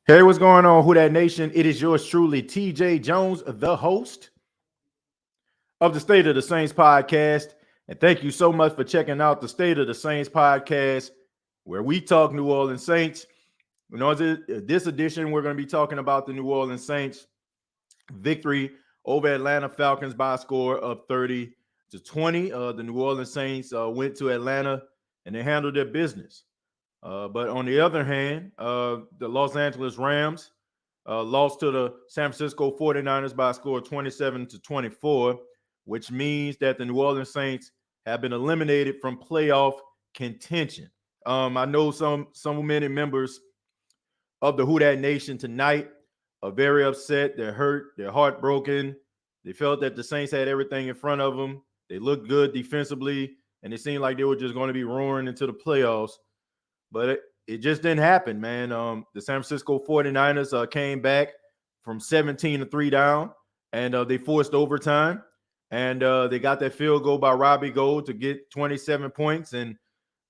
Hey, what's going on, Who Dat Nation? It is yours truly, TJ Jones, the host of the State of the Saints podcast. And thank you so much for checking out the State of the Saints podcast, where we talk New Orleans Saints. You know, this edition, we're going to be talking about the New Orleans Saints victory over Atlanta Falcons by a score of 30-20. The New Orleans Saints went to Atlanta and they handled their business. But on the other hand, the Los Angeles Rams lost to the San Francisco 49ers by a score of 27-24, which means that the New Orleans Saints have been eliminated from playoff contention. I know some many members of the Who Dat Nation tonight are very upset. They're hurt. They're heartbroken. They felt that the Saints had everything in front of them. They looked good defensively, and it seemed like they were just going to be roaring into the playoffs. But it just didn't happen, man. The San Francisco 49ers came back from 17-3 down, and they forced overtime. And they got that field goal by Robbie Gould to get 27 points. And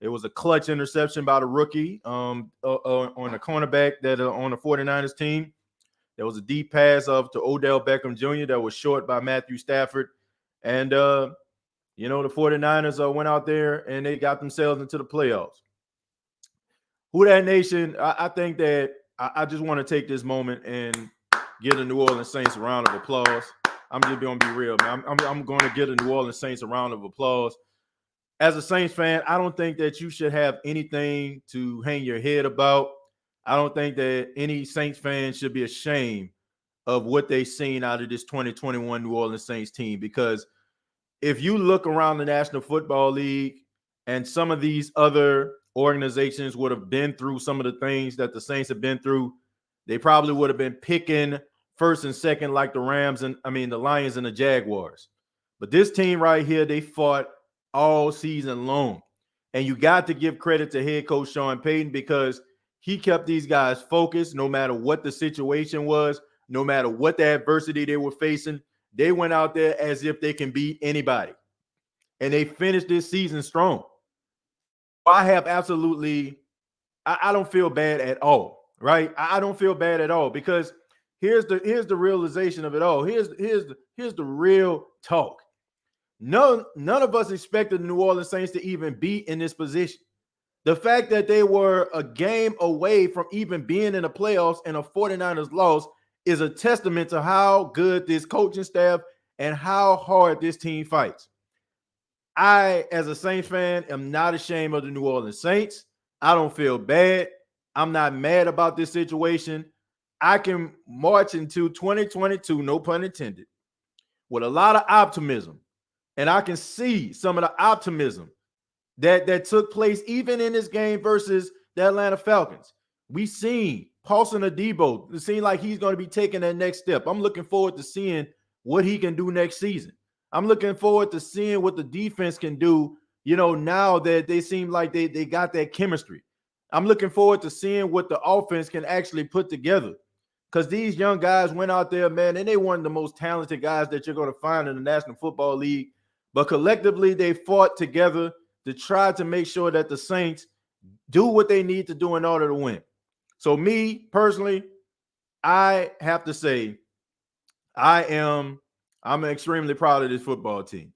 it was a clutch interception by the rookie on the cornerback that on the 49ers team. There was a deep pass up to Odell Beckham Jr. that was short by Matthew Stafford. And, the 49ers went out there and they got themselves into the playoffs. Who Dat Nation, I think that I just want to take this moment and give the New Orleans Saints a round of applause. I'm just going to be real, man. I'm going to give the New Orleans Saints a round of applause. As a Saints fan, I don't think that you should have anything to hang your head about. I don't think that any Saints fan should be ashamed of what they've seen out of this 2021 New Orleans Saints team, because if you look around the National Football League and some of these other organizations would have been through some of the things that the Saints have been through, they probably would have been picking first and second like the Lions and the Jaguars. But this team right here, they fought all season long. And you got to give credit to head coach Sean Payton, because he kept these guys focused no matter what the situation was, no matter what the adversity they were facing. They went out there as if they can beat anybody. And they finished this season strong. I don't feel bad at all, right? I don't feel bad at all, because here's the realization of it all. Here's the real talk. None of us expected the New Orleans Saints to even be in this position. The fact that they were a game away from even being in the playoffs and a 49ers loss is a testament to how good this coaching staff and how hard this team fights. I, as a Saints fan, am not ashamed of the New Orleans Saints. I don't feel bad. I'm not mad about this situation. I can march into 2022, no pun intended, with a lot of optimism. And I can see some of the optimism that took place even in this game versus the Atlanta Falcons. We seen Paulson Adebo. It seemed like he's going to be taking that next step. I'm looking forward to seeing what he can do next season. I'm looking forward to seeing what the defense can do, now that they seem like they got that chemistry. I'm looking forward to seeing what the offense can actually put together, because these young guys went out there, man, and they weren't the most talented guys that you're going to find in the National Football League. But collectively, they fought together to try to make sure that the Saints do what they need to do in order to win. So me, personally, I have to say I'm extremely proud of this football team.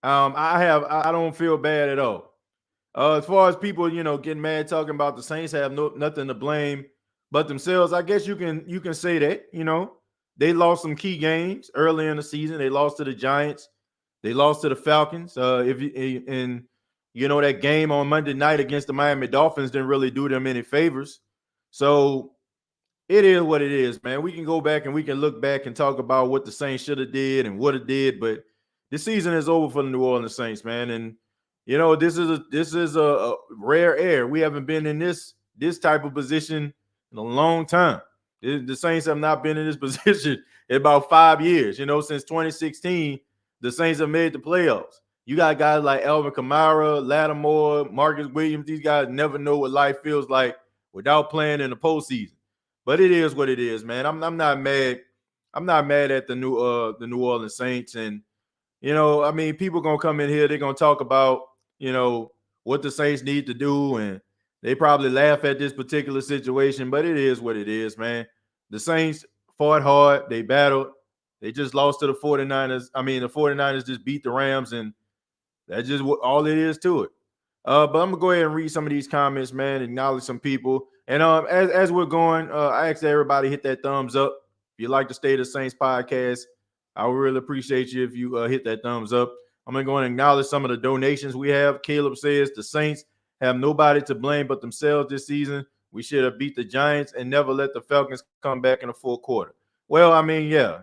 I don't feel bad at all. As far as people, getting mad talking about the Saints have nothing to blame but themselves, I guess you can say that. They lost some key games early in the season. They lost to the Giants. They lost to the Falcons. That game on Monday night against the Miami Dolphins didn't really do them any favors. So it is what it is, man. We can go back and we can look back and talk about what the Saints should have did and what it did, but this season is over for the New Orleans Saints, man. And this is a rare air. We haven't been in this type of position in a long time. The Saints have not been in this position in about 5 years. Since 2016, the Saints have made the playoffs. You got guys like Alvin Kamara, Lattimore, Marcus Williams. These guys never know what life feels like without playing in the postseason. But it is what it is, man. I'm not mad. I'm not mad at the New Orleans Saints. And people gonna come in here. They're gonna talk about what the Saints need to do, and they probably laugh at this particular situation. But it is what it is, man. The Saints fought hard. They battled. They just lost to the 49ers. The 49ers just beat the Rams, and that's just all it is to it. But I'm gonna go ahead and read some of these comments, man. Acknowledge some people. And as we're going, I ask everybody hit that thumbs up. If you like the State of the Saints podcast, I would really appreciate you if you hit that thumbs up. I'm going to go and acknowledge some of the donations we have. Caleb says the Saints have nobody to blame but themselves this season. We should have beat the Giants and never let the Falcons come back in the fourth quarter. Well, yeah.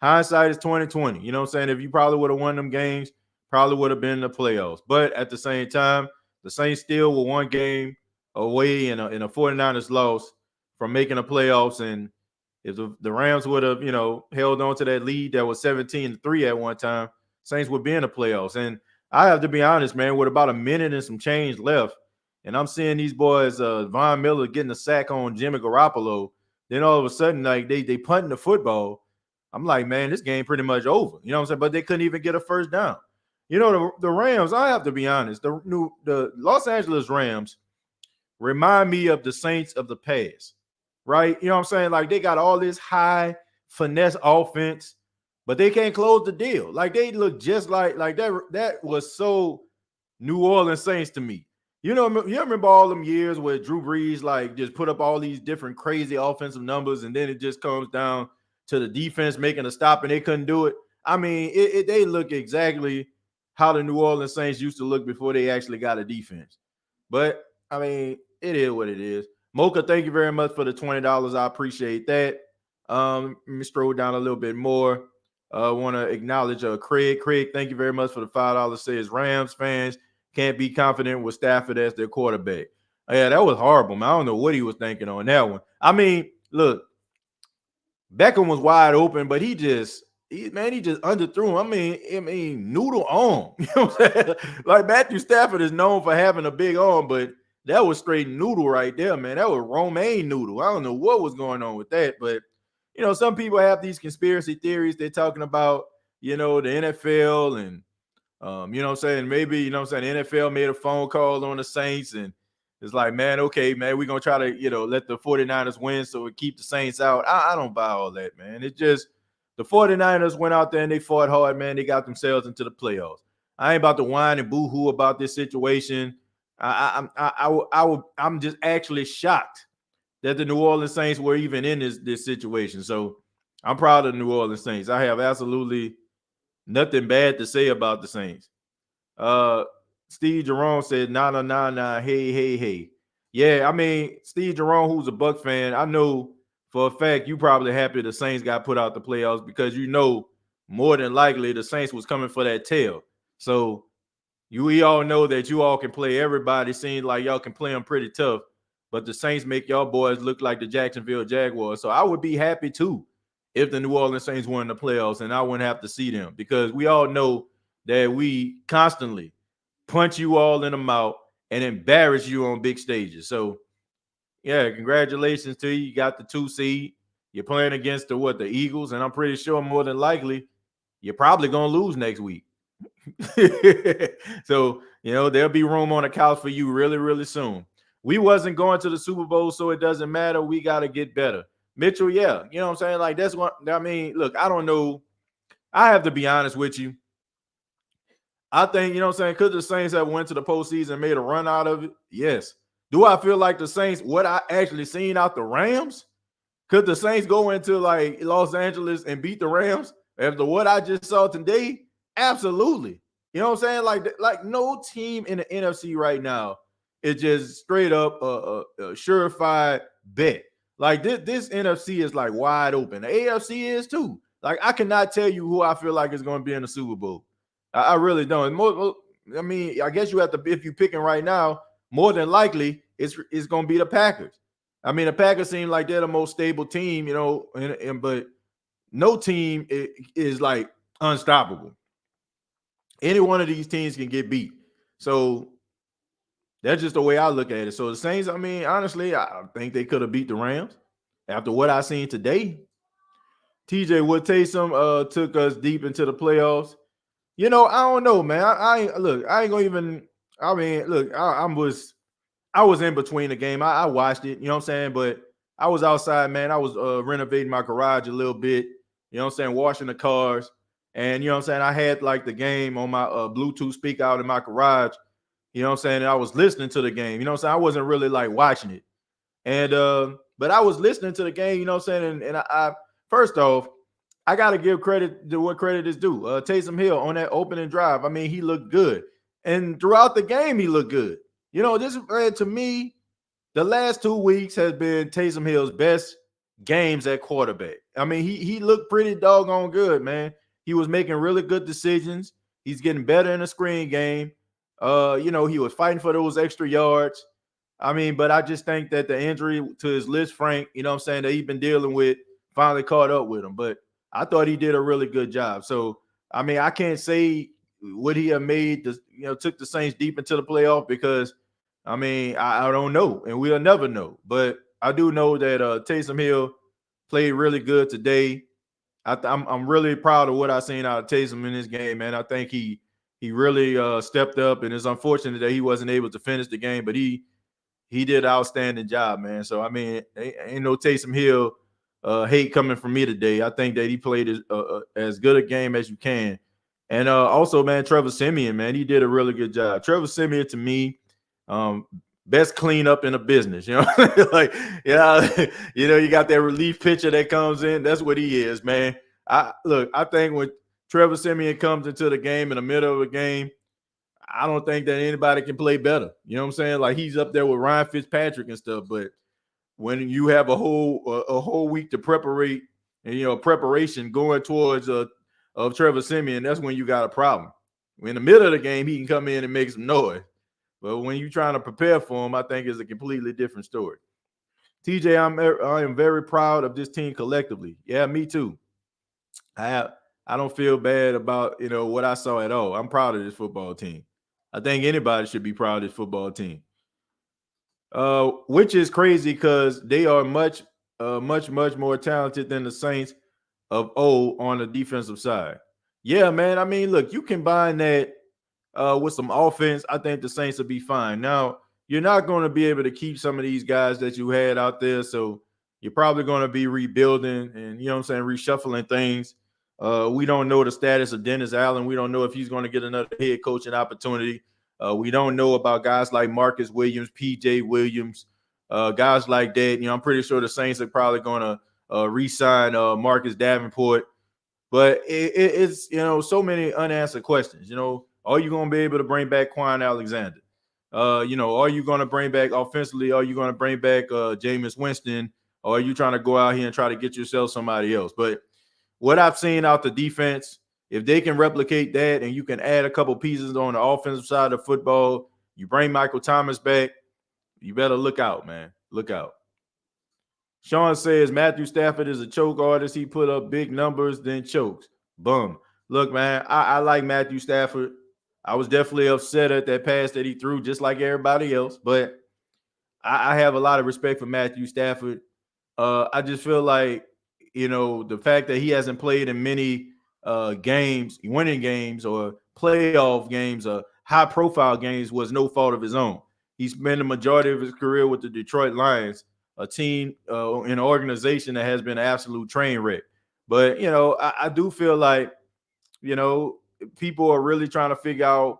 Hindsight is 20/20. You know what I'm saying? If you probably would have won them games, probably would have been in the playoffs. But at the same time, the Saints still were one game away in a 49ers loss from making the playoffs. And if the Rams would have, held on to that lead that was 17-3 at one time, Saints would be in the playoffs. And I have to be honest, man, with about a minute and some change left, and I'm seeing these boys, Von Miller getting a sack on Jimmy Garoppolo, then all of a sudden, like, they punting the football. I'm like, man, this game pretty much over. You know what I'm saying? But they couldn't even get a first down. The Rams, I have to be honest, the Los Angeles Rams remind me of the Saints of the past, right? You know what I'm saying? Like, they got all this high finesse offense, but they can't close the deal. Like, they look just like that. That was so New Orleans Saints to me. You remember all them years where Drew Brees like just put up all these different crazy offensive numbers, and then it just comes down to the defense making a stop, and they couldn't do it. They look exactly how the New Orleans Saints used to look before they actually got a defense. But it is what it is. Mocha, thank you very much for the $20. I appreciate that. Let me scroll down a little bit more. I want to acknowledge Craig. Craig, thank you very much for the $5. Says Rams fans can't be confident with Stafford as their quarterback. Yeah, that was horrible, man. I don't know what he was thinking on that one. Look, Beckham was wide open, but he just underthrew him. Noodle arm. You know what I'm saying? Like, Matthew Stafford is known for having a big arm, but that was straight noodle right there, man. That was romaine noodle. I don't know what was going on with that, but some people have these conspiracy theories. They're talking about, the NFL and maybe, the NFL made a phone call on the Saints, and it's like, man, okay, man, we're going to try to, let the 49ers win so we keep the Saints out. I don't buy all that, man. It's just the 49ers went out there and they fought hard, man. They got themselves into the playoffs. I ain't about to whine and boo-hoo about this situation. I'm just actually shocked that the New Orleans Saints were even in this situation. So I'm proud of the New Orleans Saints. I have absolutely nothing bad to say about the Saints. Steve Jerome said, nah, hey. Yeah, Steve Jerome, who's a Buck fan, I know for a fact you probably happy the Saints got put out the playoffs because more than likely the Saints was coming for that tail. So we all know that you all can play everybody. Seems like y'all can play them pretty tough, but the Saints make y'all boys look like the Jacksonville Jaguars. So I would be happy too if the New Orleans Saints won the playoffs and I wouldn't have to see them, because we all know that we constantly punch you all in the mouth and embarrass you on big stages. So, yeah, congratulations to you. You got the 2 seed. You're playing against the Eagles, and I'm pretty sure more than likely you're probably going to lose next week. So, there'll be room on the couch for you really, really soon. We wasn't going to the Super Bowl, so it doesn't matter. We got to get better. Mitchell, yeah, you know what I'm saying? Like, that's what look, I don't know. I have to be honest with you. I think, could the Saints have went to the postseason and made a run out of it? Yes. Do I feel like the Saints, what I actually seen out the Rams? Could the Saints go into like Los Angeles and beat the Rams? After what I just saw today, absolutely. You know what I'm saying? Like no team in the NFC right now is just straight up a surefire bet. Like this NFC is like wide open. The AFC is too. Like I cannot tell you who I feel like is going to be in the Super Bowl. I really don't. I mean, I guess you have to, if you're picking right now, more than likely it's going to be the Packers. I mean, the Packers seem like they're the most stable team, you know, but no team is like unstoppable. Any one of these teams can get beat. So that's just the way I look at it. So the Saints, I mean, honestly, I think they could have beat the Rams after what I seen today. TJ Wood Taysom took us deep into the playoffs. You know, I don't know, man. I ain't gonna even. I mean, look, I was in between the game. I watched it, you know what I'm saying? But I was outside, man. I was renovating my garage a little bit, you know what I'm saying, washing the cars. And you know what I'm saying? I had like the game on my Bluetooth speaker out in my garage, you know what I'm saying? And I was listening to the game, you know what I'm saying? I wasn't really like watching it. And but I was listening to the game, you know what I'm saying? And I first off, I gotta give credit to what credit is due. Taysom Hill on that opening drive. I mean, he looked good. And throughout the game, he looked good. You know, this to me, the last 2 weeks has been Taysom Hill's best games at quarterback. I mean, he looked pretty doggone good, man. He was making really good decisions. He's getting better in the screen game. You know, he was fighting for those extra yards. I mean, but I just think that the injury to his Liz Frank, you know what I'm saying, that he's been dealing with finally caught up with him. But I thought he did a really good job. So, I mean, I can't say would he have made the, you know, took the Saints deep into the playoff because, I mean, I don't know, and we'll never know. But I do know that Taysom Hill played really good today. I'm really proud of what I seen out of Taysom in this game, man. I think he really stepped up, and it's unfortunate that he wasn't able to finish the game, but he did an outstanding job, man. So, I mean, ain't no Taysom Hill hate coming from me today. I think that he played as good a game as you can. And also, man, Trevor Siemian, man, he did a really good job. Trevor Siemian, to me, best cleanup in the business, you know, like, yeah, you know, you got that relief pitcher that comes in. That's what he is, man. I think when Trevor Siemian comes into the game in the middle of a game, I don't think that anybody can play better. You know what I'm saying? Like he's up there with Ryan Fitzpatrick and stuff. But when you have a whole week to preparate and, you know, preparation going towards of Trevor Siemian, that's when you got a problem. In the middle of the game, he can come in and make some noise. But when you're trying to prepare for him, I think it's a completely different story. TJ, I am very proud of this team collectively. Yeah, me too. I don't feel bad about, you know, what I saw at all. I'm proud of this football team. I think anybody should be proud of this football team. Which is crazy because they are much more talented than the Saints of old on the defensive side. Yeah, man. I mean, look, you combine that with some offense, I think the Saints will be fine. Now, you're not going to be able to keep some of these guys that you had out there, so you're probably going to be rebuilding and, you know what I'm saying, reshuffling things. We don't know the status of Dennis Allen. We don't know if he's going to get another head coaching opportunity. We don't know about guys like Marcus Williams, PJ Williams, guys like that. You know, I'm pretty sure the Saints are probably going to re-sign Marcus Davenport. But it's, you know, so many unanswered questions. You know, are you going to be able to bring back Quan Alexander? You know, are you going to bring back offensively? Are you going to bring back Jameis Winston? Or are you trying to go out here and try to get yourself somebody else? But what I've seen out the defense, if they can replicate that and you can add a couple pieces on the offensive side of football, you bring Michael Thomas back, you better look out, man. Look out. Sean says Matthew Stafford is a choke artist. He put up big numbers, then chokes. Boom. Look, man, I like Matthew Stafford. I was definitely upset at that pass that he threw, just like everybody else. But I have a lot of respect for Matthew Stafford. I just feel like, you know, the fact that he hasn't played in many games, winning games or playoff games or high-profile games was no fault of his own. He's spent the majority of his career with the Detroit Lions, a team in an organization that has been an absolute train wreck. But, you know, I do feel like, you know, people are really trying to figure out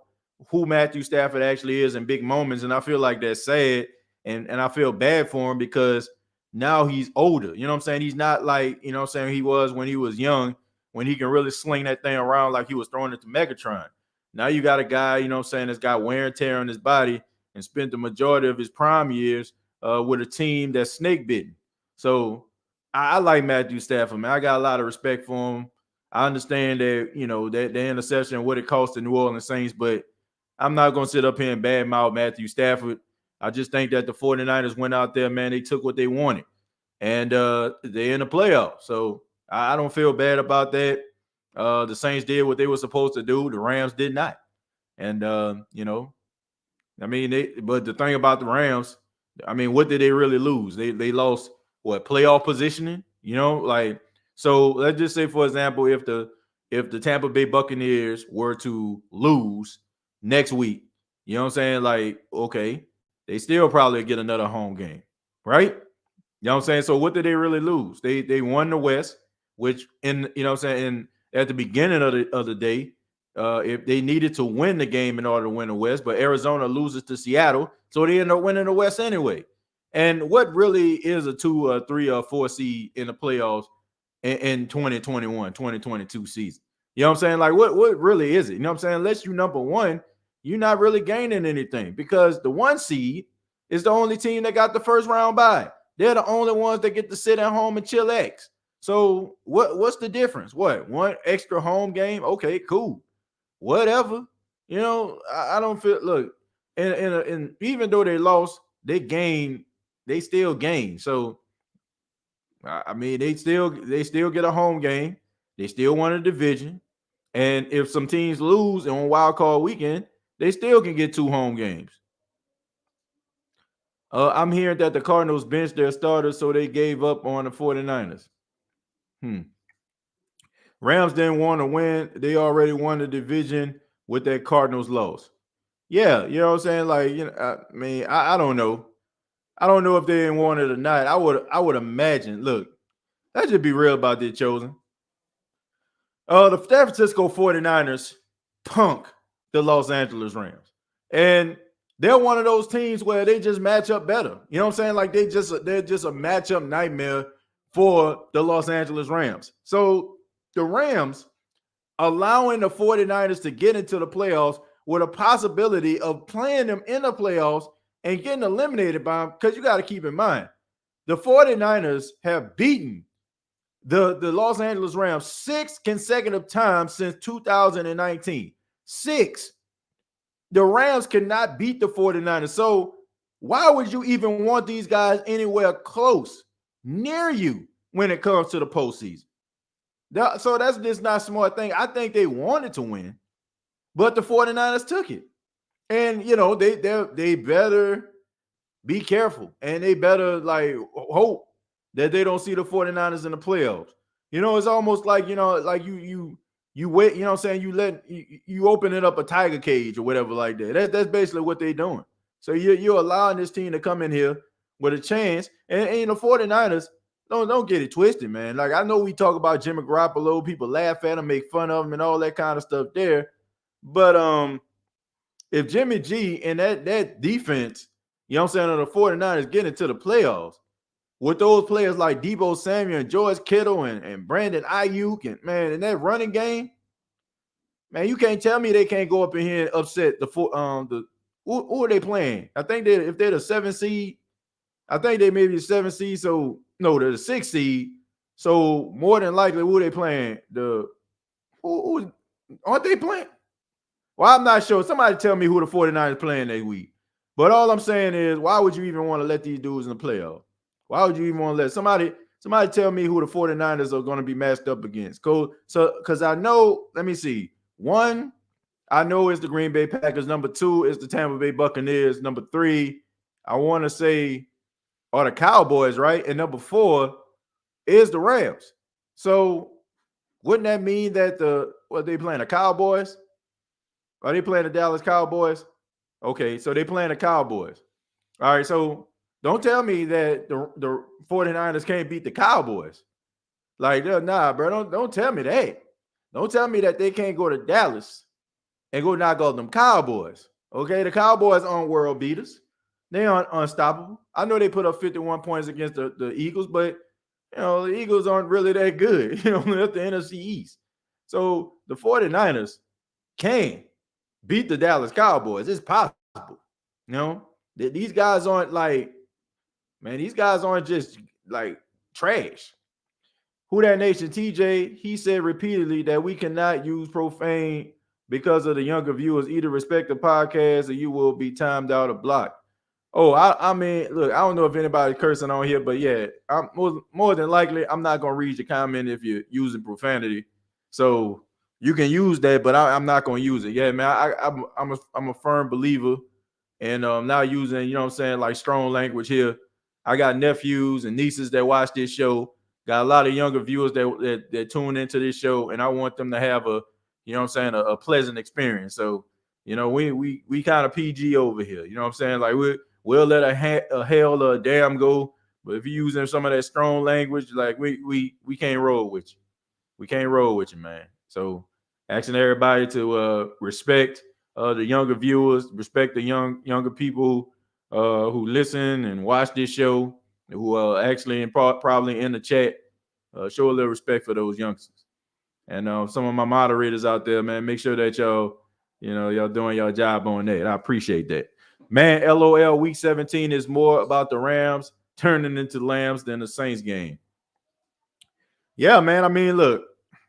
who Matthew Stafford actually is in big moments. And I feel like that's sad. And I feel bad for him because now he's older. You know what I'm saying? He's not like, you know what I'm saying, he was when he was young, when he can really sling that thing around like he was throwing it to Megatron. Now you got a guy, you know what I'm saying, that's got wear and tear on his body and spent the majority of his prime years with a team that's snake bitten. So I like Matthew Stafford, man. I got a lot of respect for him. I understand that, you know, that the interception and what it cost the New Orleans Saints, but I'm not going to sit up here and badmouth Matthew Stafford. I just think that the 49ers went out there, man. They took what they wanted, and they're in the playoffs. So I don't feel bad about that. The Saints did what they were supposed to do. The Rams did not. And, you know, I mean, but the thing about the Rams, I mean, what did they really lose? They lost, what, playoff positioning? You know, like, so let's just say, for example, if the Tampa Bay Buccaneers were to lose next week, you know what I'm saying? Like, okay, they still probably get another home game, right? You know what I'm saying? So what did they really lose? They won the West, which you know what I'm saying, at the beginning of the day, if they needed to win the game in order to win the West, but Arizona loses to Seattle, so they end up winning the West anyway. And what really is a 2 or 3 or 4 seed in the playoffs in 2021, 2022 season? You know what I'm saying? Like, what really is it? You know what I'm saying? Unless you number one, you're not really gaining anything, because the 1 seed is the only team that got the first round bye. They're the only ones that get to sit at home and chillax. So what's the difference? What, 1 extra home game? Okay, cool. Whatever. You know, I don't feel, look, and even though they lost, they still gain. So I mean, they still get a home game. They still won a division. And if some teams lose on wild card weekend, they still can get 2 home games. I'm hearing that the Cardinals benched their starters, so they gave up on the 49ers. Rams didn't want to win. They already won the division with that Cardinals loss. Yeah, you know what I'm saying? Like, you know, I mean, I don't know. I don't know if they didn't want it or not. I would imagine. Look, let's just be real about this, Chosen. The San Francisco 49ers punk the Los Angeles Rams. And they're one of those teams where they just match up better. You know what I'm saying? Like, they're just a matchup nightmare for the Los Angeles Rams. So the Rams allowing the 49ers to get into the playoffs with a possibility of playing them in the playoffs and getting eliminated by them, because you got to keep in mind, the 49ers have beaten the Los Angeles Rams 6 consecutive times since 2019. 6. The Rams cannot beat the 49ers. So why would you even want these guys anywhere close, near you, when it comes to the postseason? So that's just not a smart thing. I think they wanted to win, but the 49ers took it. And, you know, they better be careful, and they better, like, hope that they don't see the 49ers in the playoffs. You know, it's almost like, you know, like you wait, you know what I'm saying, you open it up a tiger cage or whatever like that. That's basically what they're doing. So you're allowing this team to come in here with a chance, and you know, 49ers, don't get it twisted, man. Like, I know we talk about Jimmy Garoppolo, people laugh at him, make fun of him, and all that kind of stuff there. But if Jimmy G and that defense, you know what I'm saying, of the 49ers get into the playoffs with those players like Deebo Samuel and George Kittle and Brandon Ayuk, and, man, in that running game, man, you can't tell me they can't go up in here and upset who are they playing? I think if they're the 7 seed, I think they may be the 7 seed. So no, they're the 6 seed. So more than likely, who are they playing? Who aren't they playing? Well, I'm not sure. Somebody tell me who the 49ers playing next week. But all I'm saying is, why would you even want to let these dudes in the playoff? Why would you even want to let somebody tell me who the 49ers are going to be matched up against? Because I know, let me see. 1, I know it's the Green Bay Packers. Number 2 is the Tampa Bay Buccaneers. Number 3, I want to say, are the Cowboys, right? And number 4 is the Rams. So wouldn't that mean that they playing the Cowboys? Are they playing the Dallas Cowboys? Okay, so they playing the Cowboys. All right, so don't tell me that the 49ers can't beat the Cowboys. Like, nah, bro, don't tell me that. Don't tell me that they can't go to Dallas and go knock out them Cowboys. Okay, the Cowboys aren't world beaters. They aren't unstoppable. I know they put up 51 points against the Eagles, but, you know, the Eagles aren't really that good. You know, that's the NFC East. So the 49ers can beat the Dallas Cowboys. It's possible. You know, these guys aren't like, man, these guys aren't just like trash. Who That Nation TJ, he said repeatedly that we cannot use profane because of the younger viewers. Either respect the podcast or you will be timed out or blocked. Oh, I mean, look, I don't know if anybody's cursing on here, but yeah, I'm more than likely I'm not gonna read your comment if you're using profanity. So you can use that, but I'm not gonna use it. Yeah, man, I'm a firm believer and not using, you know what I'm saying, like strong language here. I got nephews and nieces that watch this show. Got a lot of younger viewers that tune into this show, and I want them to have a, you know what I'm saying, a pleasant experience. So, you know, we kind of PG over here. You know what I'm saying? Like we'll let a hell or a damn go, but if you're using some of that strong language, like we can't roll with you. We can't roll with you, man. So asking everybody to respect the younger viewers, respect the younger people who listen and watch this show, who are actually probably in the chat. Show a little respect for those youngsters. And some of my moderators out there, man, make sure that y'all doing your job on that. I appreciate that. Man, LOL, week 17 is more about the Rams turning into lambs than the Saints game. Yeah, man. I mean, look,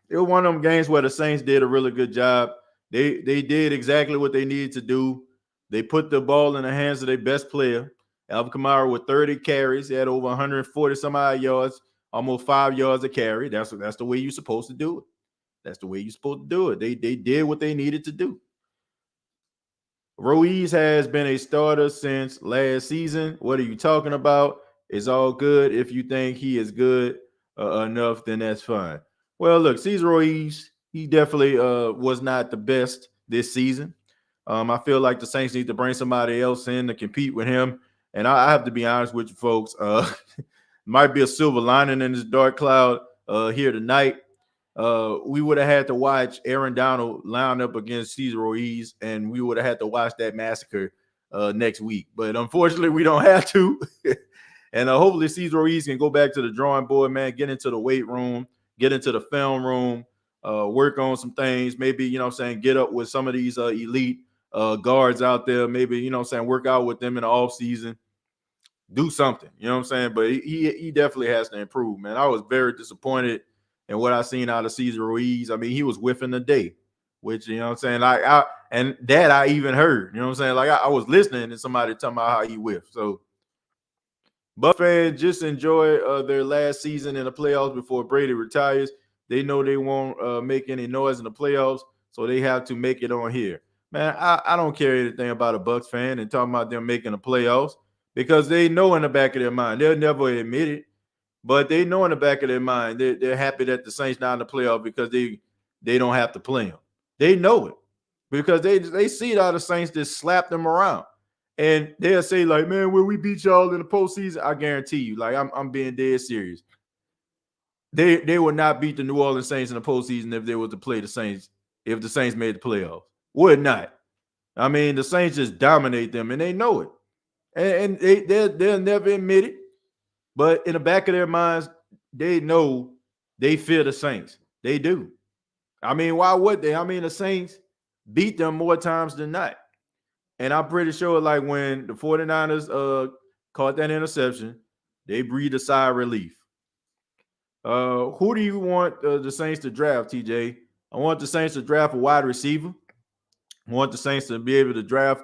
it was one of them games where the Saints did a really good job. They did exactly what they needed to do. They put the ball in the hands of their best player, Alvin Kamara, with 30 carries. He had over 140 some odd yards, almost 5 yards a carry. That's the way you're supposed to do it. That's the way you're supposed to do it. They did what they needed to do. Ruiz has been a starter since last season. What are you talking about? It's all good. If you think he is good enough, then that's fine. Well, look, Cesar Ruiz, he definitely was not the best this season. I feel like the Saints need to bring somebody else in to compete with him. And I have to be honest with you folks. Might be a silver lining in this dark cloud here tonight. We would have had to watch Aaron Donald line up against Cesar Ruiz, and we would have had to watch that massacre next week. But unfortunately, we don't have to. And hopefully Cesar Ruiz can go back to the drawing board, man, get into the weight room, get into the film room, work on some things. Maybe, you know what I'm saying, get up with some of these elite guards out there. Maybe, you know what I'm saying, work out with them in the offseason. Do something, you know what I'm saying? But he definitely has to improve, man. I was very disappointed in what I seen out of Cesar Ruiz. I mean, he was whiffing the day, which, you know what I'm saying, like I even heard, you know what I'm saying? Like I was listening to somebody talking about how he whiffed. So Bucs fans just enjoy their last season in the playoffs before Brady retires. They know they won't make any noise in the playoffs, so they have to make it on here. Man, I don't care anything about a Bucs fan and talking about them making the playoffs because they know in the back of their mind, they'll never admit it, but they know in the back of their mind they're happy that the Saints not in the playoff because they don't have to play them. They know it because they see how the Saints just slap them around. And they'll say, like, man, when we beat y'all in the postseason, I guarantee you, like, I'm being dead serious. They would not beat the New Orleans Saints in the postseason if they were to play the Saints, if the Saints made the playoffs. Would not. I mean, the Saints just dominate them, and they know it. And they'll never admit it. But in the back of their minds, they know they fear the Saints. They do. I mean, why would they? I mean, the Saints beat them more times than not. And I'm pretty sure, like, when the 49ers caught that interception, they breathed a sigh of relief. Who do you want the Saints to draft, TJ? I want the Saints to draft a wide receiver. I want the Saints to be able to draft,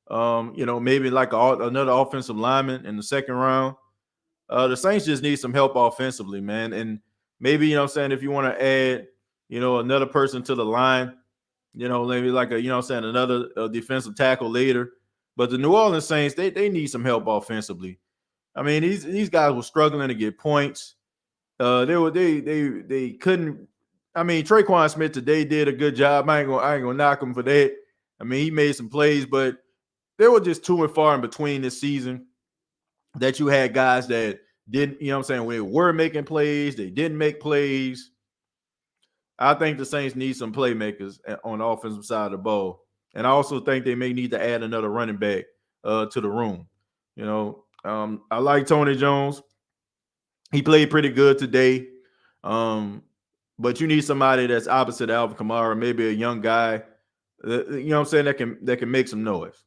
maybe like another offensive lineman in the second round. The Saints just need some help offensively, man. And maybe, you know what I'm saying, if you want to add, another person to the line, maybe like another defensive tackle later. But the New Orleans Saints, they need some help offensively. I mean, these guys were struggling to get points. They couldn't. I mean, Traquan Smith today did a good job. I ain't gonna knock him for that. I mean, he made some plays, but they were just too far in between this season that you had guys that didn't, they were making plays, they didn't make plays. I think the Saints need some playmakers on the offensive side of the ball. And I also think they may need to add another running back to the room. I like Tony Jones. He played pretty good today. but you need somebody that's opposite Alvin Kamara, maybe a young guy, you know what I'm saying, that can make some noise.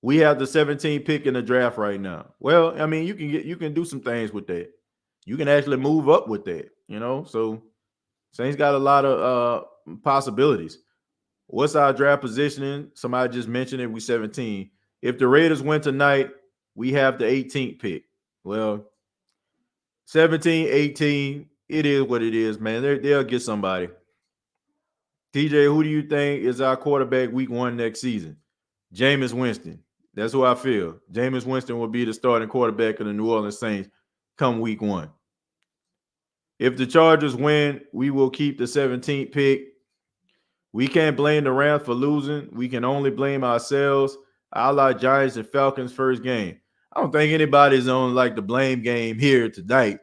We have the 17th pick in the draft right now. Well, I mean, you can do some things with that. You can actually move up with that, you know. So Saints got a lot of possibilities. What's our draft positioning? Somebody just mentioned it. We 17. If the Raiders win tonight, we have the 18th pick. Well, 17, 18, it is what it is, man. They'll get somebody. TJ, who do you think is our quarterback week 1 next season? Jameis Winston. That's who I feel. Jameis Winston will be the starting quarterback of the New Orleans Saints come week 1. If the Chargers win, we will keep the 17th pick. We can't blame the Rams for losing. We can only blame ourselves. I like Giants and Falcons first game. I don't think anybody's on like the blame game here tonight.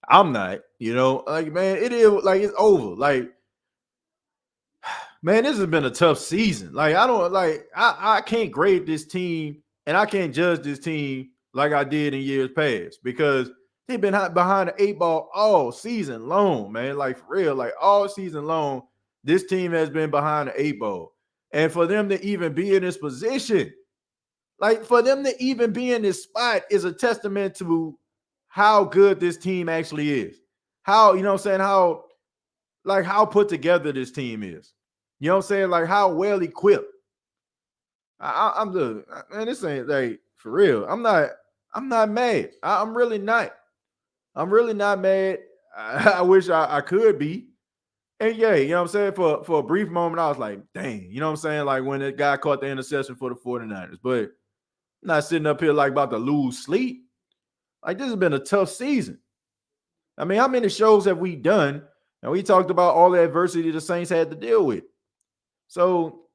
I'm not, you know, like, man, it is like it's over. Like, man, this has been a tough season. Like, I can't grade this team and I can't judge this team like I did in years past because they've been behind the 8 ball all season long, man. Like, for real, like all season long, this team has been behind the 8 ball. And for them to even be in this position, like for them to even be in this spot is a testament to how good this team actually is. How, you know what I'm saying, how put together this team is. You know what I'm saying? Like how well equipped. I'm the man, this ain't like for real. I'm not mad. I'm really not. I'm really not mad. I wish I could be. And yeah, you know what I'm saying? For a brief moment, I was like, dang, you know what I'm saying? Like when that guy caught the interception for the 49ers. But I'm not sitting up here like about to lose sleep. Like this has been a tough season. I mean, how many shows have we done? And we talked about all the adversity the Saints had to deal with. So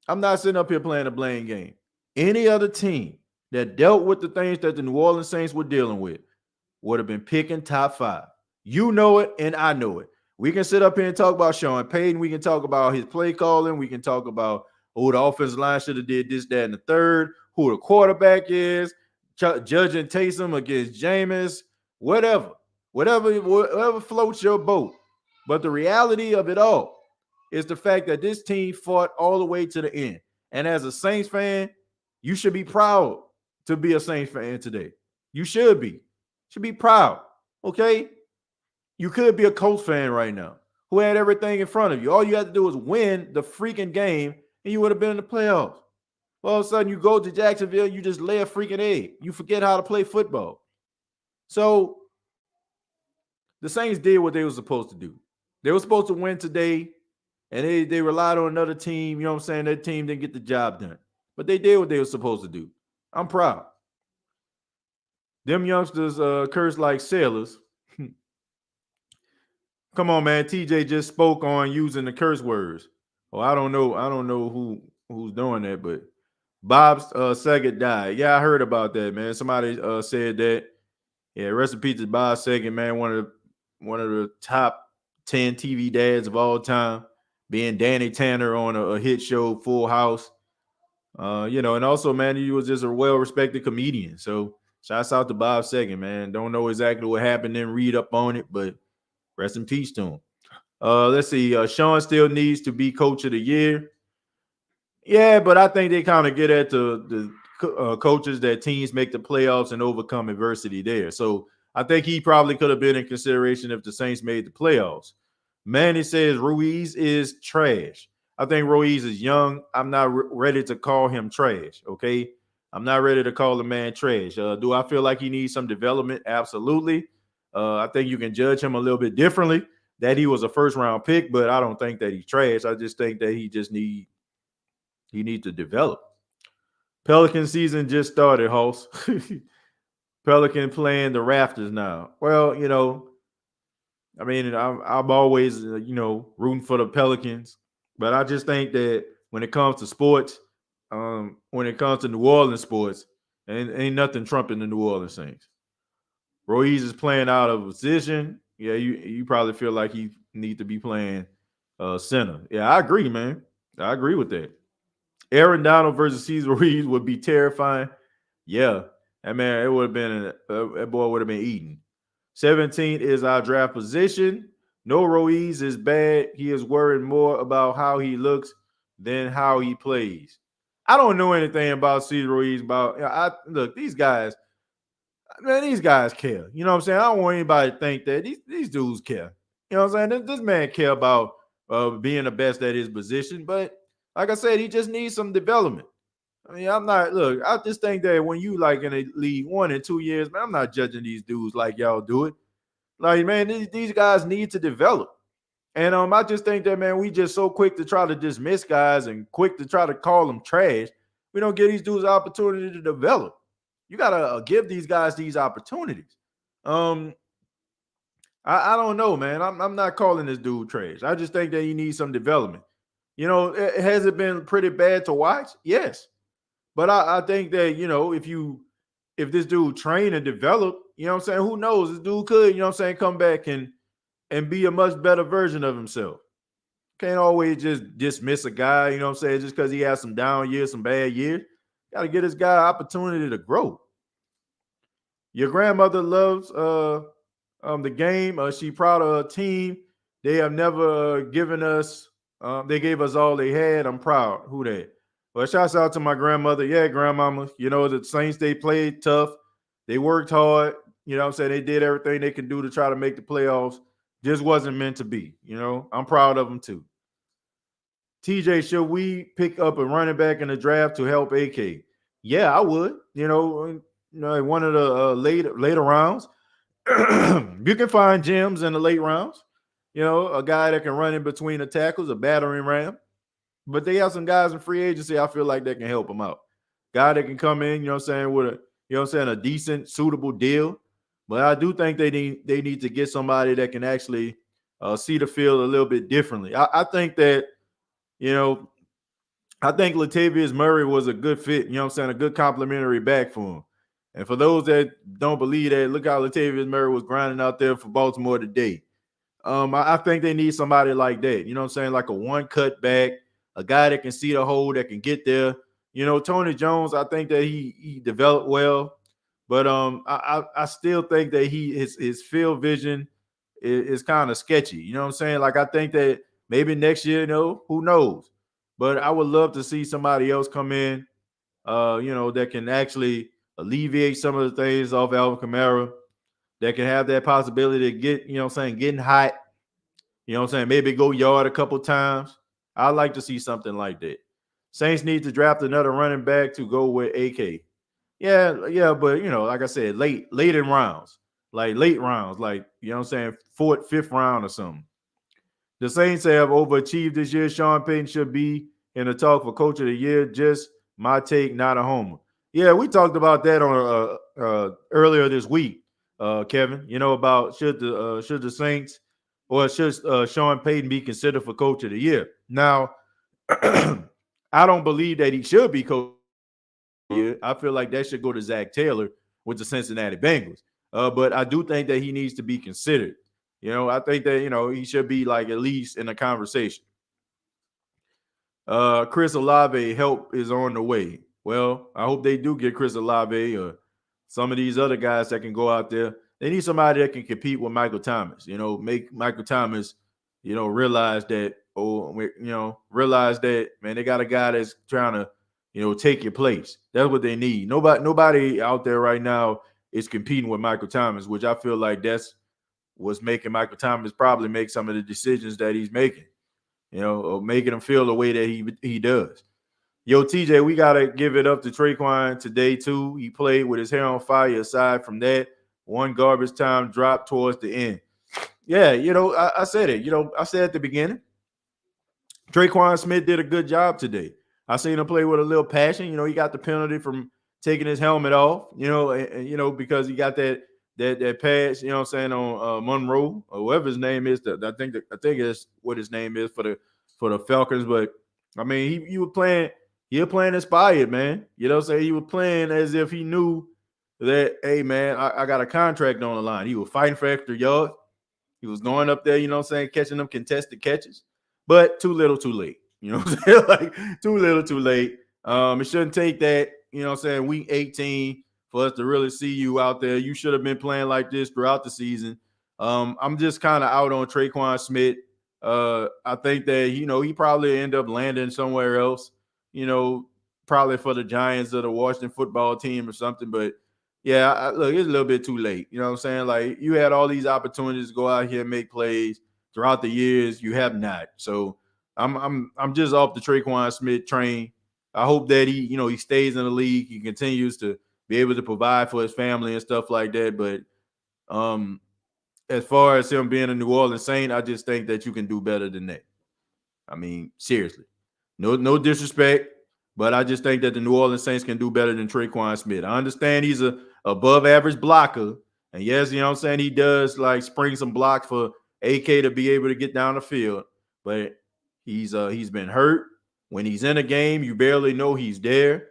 I'm not sitting up here playing a blame game. Any other team that dealt with the things that the New Orleans Saints were dealing with would have been picking top 5. You know it, and I know it. We can sit up here and talk about Sean Payton. We can talk about his play calling. We can talk about the offensive line should have did this, that, and the third, who the quarterback is, judging Taysom against Jameis, whatever floats your boat. But the reality of it all is the fact that this team fought all the way to the end. And as a Saints fan, you should be proud to be a Saints fan today. You should be. Should be proud. Okay? You could be a Colts fan right now who had everything in front of you. All you had to do was win the freaking game and you would have been in the playoffs. All of a sudden, you go to Jacksonville, you just lay a freaking egg. You forget how to play football. So the Saints did what they were supposed to do. They were supposed to win today, and they relied on another team. You know what I'm saying? That team didn't get the job done. But they did what they were supposed to do. I'm proud. Them youngsters curse like sailors. Come on, man. TJ just spoke on using the curse words. Well, I don't know who's doing that, but Bob Saget died. Yeah, I heard about that, man. Somebody said that. Yeah, rest in peace to Bob Saget, man. One of the top 10 TV dads of all time, being Danny Tanner on a hit show, Full House. You know, and also, man, he was just a well-respected comedian. So shouts out to Bob Saget, man. Don't know exactly what happened, then read up on it, but rest in peace to him. Let's see. Sean still needs to be coach of the year. Yeah, but I think they kind of get at the coaches that teams make the playoffs and overcome adversity there. So I think he probably could have been in consideration if the Saints made the playoffs. Manny says Ruiz is trash. I think Ruiz is young. I'm not ready to call him trash, okay? I'm not ready to call the man trash. Do I feel like he needs some development? Absolutely. I think you can judge him a little bit differently, that he was a first-round pick, but I don't think that he's trash. I just think that he needs to develop. Pelican season just started, Hoss. Pelican playing the Raptors now. Well, you know, I mean, I'm always, you know, rooting for the Pelicans, but I just think that when it comes to sports, when it comes to New Orleans sports, ain't nothing trumping the New Orleans Saints. Ruiz is playing out of position. Yeah, you probably feel like he need to be playing center. Yeah, I agree, man. I agree with that. Aaron Donald versus Cesar Ruiz would be terrifying. Yeah, that man, it would have been that boy would have been eaten. 17 is our draft position. No Ruiz is bad. He is worried more about how he looks than how he plays. I don't know anything about C. Ruiz. Look, these guys, man, these guys care. You know what I'm saying? I don't want anybody to think that these dudes care. You know what I'm saying? This man care about being the best at his position, but like I said, he just needs some development. I mean, I just think that when you like in a league 1 and 2 years, man, I'm not judging these dudes like y'all do it. Like, man, these guys need to develop. And I just think that, man, we just so quick to try to dismiss guys and quick to try to call them trash. We don't give these dudes the opportunity to develop. You got to give these guys these opportunities. I don't know, man. I'm not calling this dude trash. I just think that he needs some development. You know, has it been pretty bad to watch? Yes. But I think that, you know, if this dude train and develop, you know what I'm saying, who knows? This dude could, you know what I'm saying, come back and be a much better version of himself. Can't always just dismiss a guy, you know what I'm saying, just because he has some down years, some bad years. Got to get this guy opportunity to grow. Your grandmother loves the game. She proud of her team. They have never given us, they gave us all they had. I'm proud. Who that? Well, shouts out to my grandmother. Yeah, grandmama. You know, the Saints, they played tough. They worked hard. You know what I'm saying? They did everything they can do to try to make the playoffs. Just wasn't meant to be. You know, I'm proud of them too. TJ, should we pick up a running back in the draft to help AK? Yeah, I would. You know, one of the later rounds. You can find gems in the late rounds. You know, a guy that can run in between the tackles, a battering ram. But they have some guys in free agency, I feel like they can help them out. Guy that can come in, you know what I'm saying, with a decent, suitable deal. But I do think they need to get somebody that can actually see the field a little bit differently. I think that, you know, I think Latavius Murray was a good fit, you know what I'm saying, a good complimentary back for him. And for those that don't believe that, look how Latavius Murray was grinding out there for Baltimore today. I think they need somebody like that, you know what I'm saying, like a one-cut back, a guy that can see the hole, that can get there. You know, Tony Jones, I think that he developed well, but I still think that his field vision is kind of sketchy. You know what I'm saying? Like, I think that maybe next year, you know, who knows? But I would love to see somebody else come in, you know, that can actually alleviate some of the things off Alvin Kamara, that can have that possibility to get, you know what I'm saying, getting hot. You know what I'm saying? Maybe go yard a couple times. I'd like to see something like that. Saints need to draft another running back to go with AK. Yeah, but, you know, like I said, late in rounds, like late rounds, like, you know what I'm saying, 4th, 5th round or something. The Saints have overachieved this year. Sean Payton should be in the talk for Coach of the Year. Just my take, not a homer. Yeah, we talked about that on earlier this week, Kevin. You know, about should the Saints or should Sean Payton be considered for Coach of the Year? Now, I don't believe that he should be Coach of the Year. I feel like that should go to Zach Taylor with the Cincinnati Bengals. But I do think that he needs to be considered. You know, I think that, you know, he should be like at least in a conversation. Chris Olavey help is on the way. Well, I hope they do get Chris Olavey or some of these other guys that can go out there. They need somebody that can compete with Michael Thomas, you know, make Michael Thomas, you know, realize that, man, they got a guy that's trying to, you know, take your place. That's what they need. Nobody out there right now is competing with Michael Thomas, which I feel like that's what's making Michael Thomas probably make some of the decisions that he's making, you know, or making him feel the way that he does. Yo, TJ, we got to give it up to Traquan today, too. He played with his hair on fire. Aside from that, one garbage time drop towards the end. Yeah, you know, I said it. You know, I said at the beginning, Traquan Smith did a good job today. I seen him play with a little passion. You know, he got the penalty from taking his helmet off, you know, and you know, because he got that pass, you know what I'm saying, on Monroe or whatever his name is. I think that's what his name is for the Falcons. But I mean, he was playing inspired, man. You know what I'm saying? He was playing as if he knew that, hey, man, I got a contract on the line. He was fighting for extra yards. He was going up there, you know what I'm saying, catching them contested catches. But too little, too late. You know what I'm saying? Like, too little, too late. It shouldn't take that, you know what I'm saying, week 18 for us to really see you out there. You should have been playing like this throughout the season. I'm just kind of out on Traquan Smith. I think that, he probably end up landing somewhere else, probably for the Giants or the Washington football team or something. But yeah, look, it's a little bit too late. You know what I'm saying? Like, you had all these opportunities to go out here and make plays throughout the years. You have not. So I'm just off the Traquan Smith train. I hope that he stays in the league. He continues to be able to provide for his family and stuff like that. But as far as him being a New Orleans Saint, I just think that you can do better than that. I mean, seriously. No disrespect, but I just think that the New Orleans Saints can do better than Traquan Smith. I understand he's a above average blocker. And yes, he does like spring some blocks for AK to be able to get down the field. But he's been hurt. When he's in a game, you barely know he's there.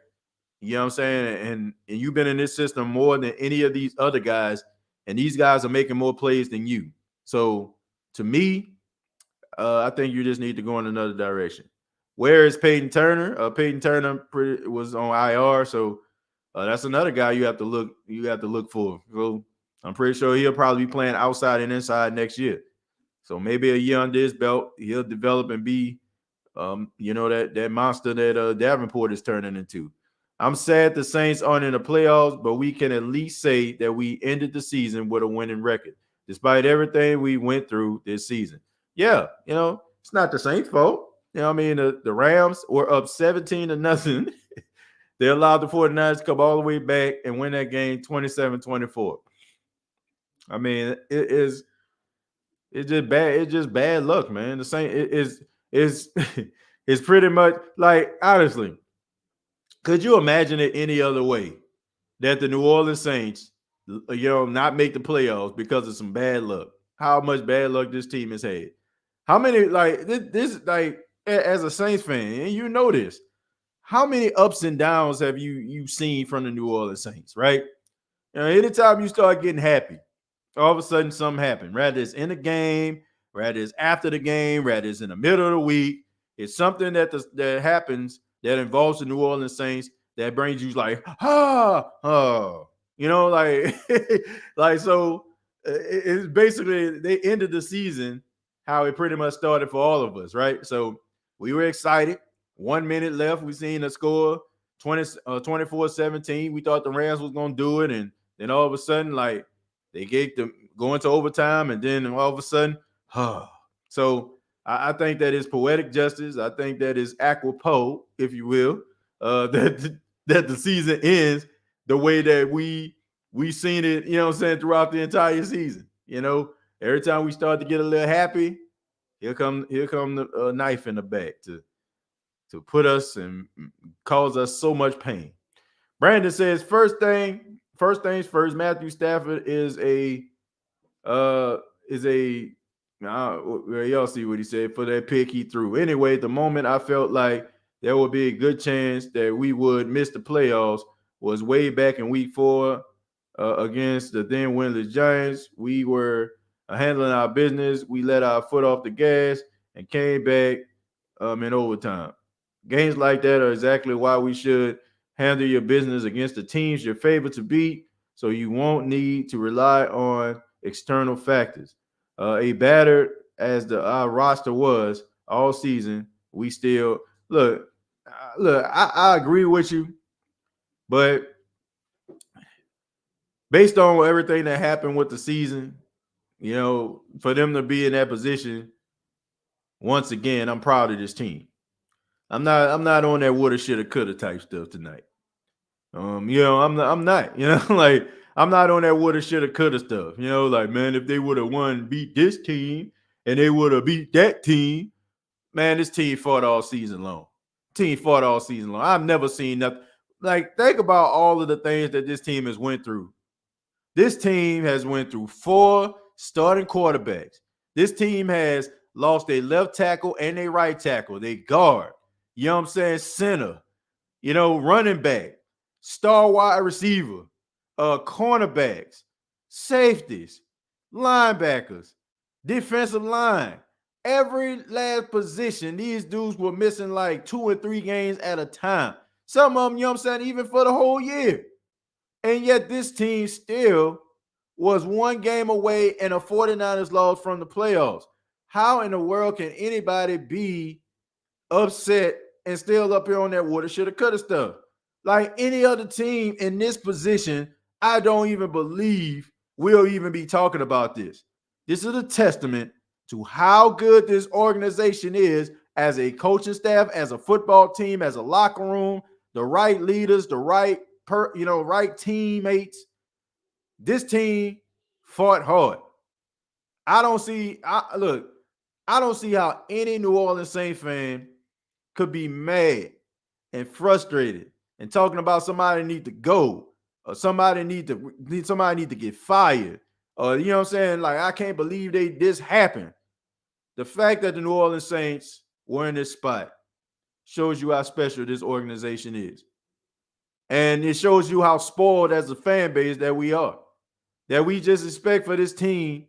You know what I'm saying? And you've been in this system more than any of these other guys, and these guys are making more plays than you. So to me, I think you just need to go in another direction. Where is Peyton Turner? Peyton Turner was on IR, so that's another guy you have to look for. So I'm pretty sure he'll probably be playing outside and inside next year. So maybe a year under his belt, he'll develop and be that monster that Davenport is turning into. I'm sad the Saints aren't in the playoffs, but we can at least say that we ended the season with a winning record, despite everything we went through this season. Yeah, it's not the Saints' fault. The Rams were up 17-0. They allowed the 49ers to come all the way back and win that game 27-24. I mean, it's just bad. It's just bad luck, man. The Saints is pretty much like, honestly, could you imagine it any other way that the New Orleans Saints, not make the playoffs because of some bad luck? How much bad luck this team has had? How many, like, this like, as a Saints fan, and you know this, how many ups and downs have you seen from the New Orleans Saints, right? Anytime you start getting happy, all of a sudden something happened. Rather it's in the game, rather it's after the game, rather it's in the middle of the week. It's something that happens that involves the New Orleans Saints that brings you like, like, so it's basically they ended the season how it pretty much started for all of us, right? So we were excited. 1 minute left. We seen the score 24-17. We thought the Rams was going to do it. And then all of a sudden, like, they gave them going to overtime. And then all of a sudden, So I think that is poetic justice. I think that is apropos, if you will, that the season ends the way that we seen it, throughout the entire season. Every time we start to get a little happy, here come the knife in the back to put us and cause us so much pain. Brandon says, first things first, Matthew Stafford is y'all see what he said for that pick he threw. Anyway, the moment I felt like there would be a good chance that we would miss the playoffs was way back in week 4 against the then winless Giants. We were handling our business. We let our foot off the gas and came back in overtime. Games like that are exactly why we should handle your business against the teams you're favored to beat, so you won't need to rely on external factors. A battered as our roster was all season, we still look. I agree with you, but based on everything that happened with the season, for them to be in that position once again, I'm proud of this team. I'm not on that woulda, shoulda, coulda type stuff tonight. I'm not, like, I'm not on that woulda, shoulda, coulda stuff. Like, man, if they would have beat this team and they would have beat that team, man, this team fought all season long. I've never seen nothing. Like, think about all of the things that this team has went through. This team has went through 4 starting quarterbacks. This team has lost a left tackle and a right tackle. They guard. Center, running back, star wide receiver, cornerbacks, safeties, linebackers, defensive line. Every last position, these dudes were missing like 2 and 3 games at a time. Some of them, even for the whole year. And yet this team still was one game away and a 49ers loss from the playoffs. How in the world can anybody be upset and still up here on that woulda, shoulda, coulda stuff? Like any other team in this position, I don't even believe we'll even be talking about this. This is a testament to how good this organization is as a coaching staff, as a football team, as a locker room, the right leaders, the right right teammates. This team fought hard. I don't see how any New Orleans Saints fan could be mad and frustrated and talking about somebody need to go or somebody need to get fired or you know what I'm saying, like I can't believe this happened. The fact that the New Orleans Saints were in this spot shows you how special this organization is. And it shows you how spoiled as a fan base that we are. That we just expect for this team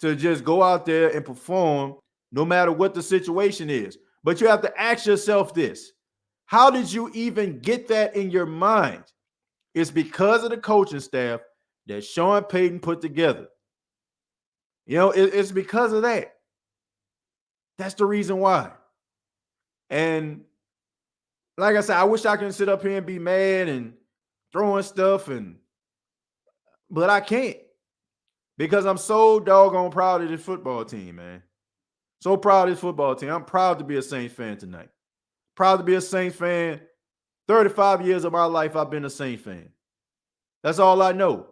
to just go out there and perform no matter what the situation is. But you have to ask yourself this. How did you even get that in your mind? It's because of the coaching staff that Sean Payton put together. It's because of that. That's the reason why. And like I said, I wish I could sit up here and be mad and throwing stuff, but I can't because I'm so doggone proud of this football team, man. So proud of this football team. I'm proud to be a Saints fan tonight. Proud to be a Saints fan. 35 years of my life, I've been a Saints fan. That's all I know.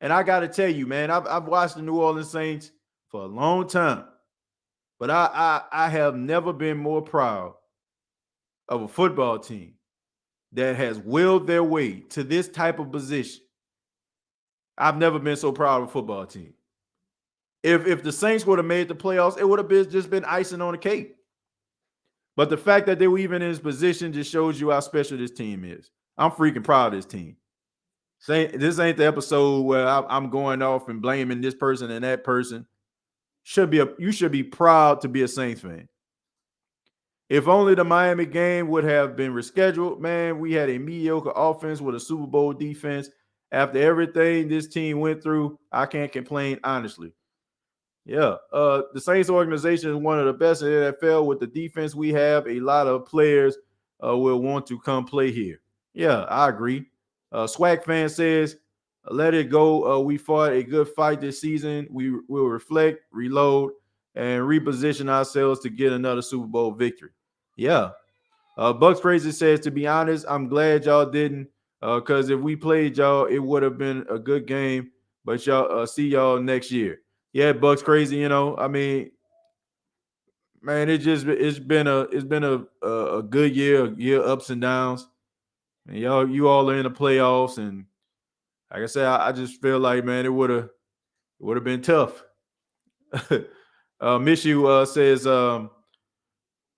And I got to tell you, man, I've watched the New Orleans Saints for a long time. But I have never been more proud of a football team that has willed their way to this type of position. I've never been so proud of a football team. If the Saints would have made the playoffs, it would have just been icing on the cake. But the fact that they were even in this position just shows you how special this team is. I'm freaking proud of this team. This ain't the episode where I'm going off and blaming this person and that person. You should be proud to be a Saints fan. If only the Miami game would have been rescheduled, man, we had a mediocre offense with a Super Bowl defense. After everything this team went through, I can't complain, honestly. Yeah, the Saints organization is one of the best in the NFL. With the defense we have, a lot of players will want to come play here. Yeah, I agree. Swag fan says, let it go. We fought a good fight this season. We will reflect, reload, and reposition ourselves to get another Super Bowl victory. Yeah. Bucks Crazy says, to be honest, I'm glad y'all didn't, because if we played y'all, it would have been a good game. But y'all see y'all next year. Yeah, Bucks Crazy. I mean, man, it's been a good year ups and downs. And you all are in the playoffs, and like I said, I just feel like, man, it would have been tough. Miss you says,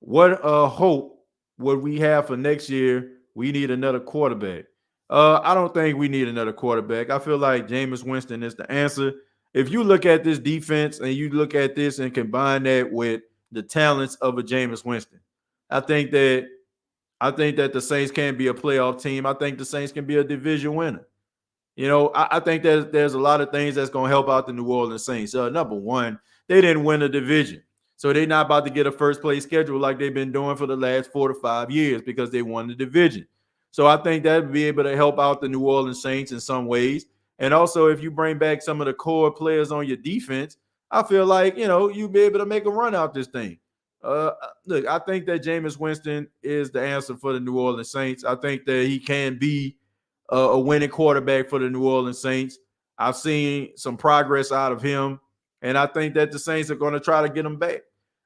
what hope would we have for next year? We need another quarterback. I don't think we need another quarterback. I feel like Jameis Winston is the answer. If you look at this defense and you look at this and combine that with the talents of a Jameis Winston, I think that the Saints can be a playoff team. I think the Saints can be a division winner. I think there's a lot of things that's going to help out the New Orleans Saints. Number one, they didn't win a division. So they're not about to get a first place schedule like they've been doing for the last 4 to 5 years because they won the division. So I think that would be able to help out the New Orleans Saints in some ways. And also, if you bring back some of the core players on your defense, I feel like, you'll be able to make a run out this thing. Look, I think that Jameis Winston is the answer for the New Orleans Saints. I think that he can be a winning quarterback for the New Orleans Saints. I've seen some progress out of him, and I think that the Saints are going to try to get him back.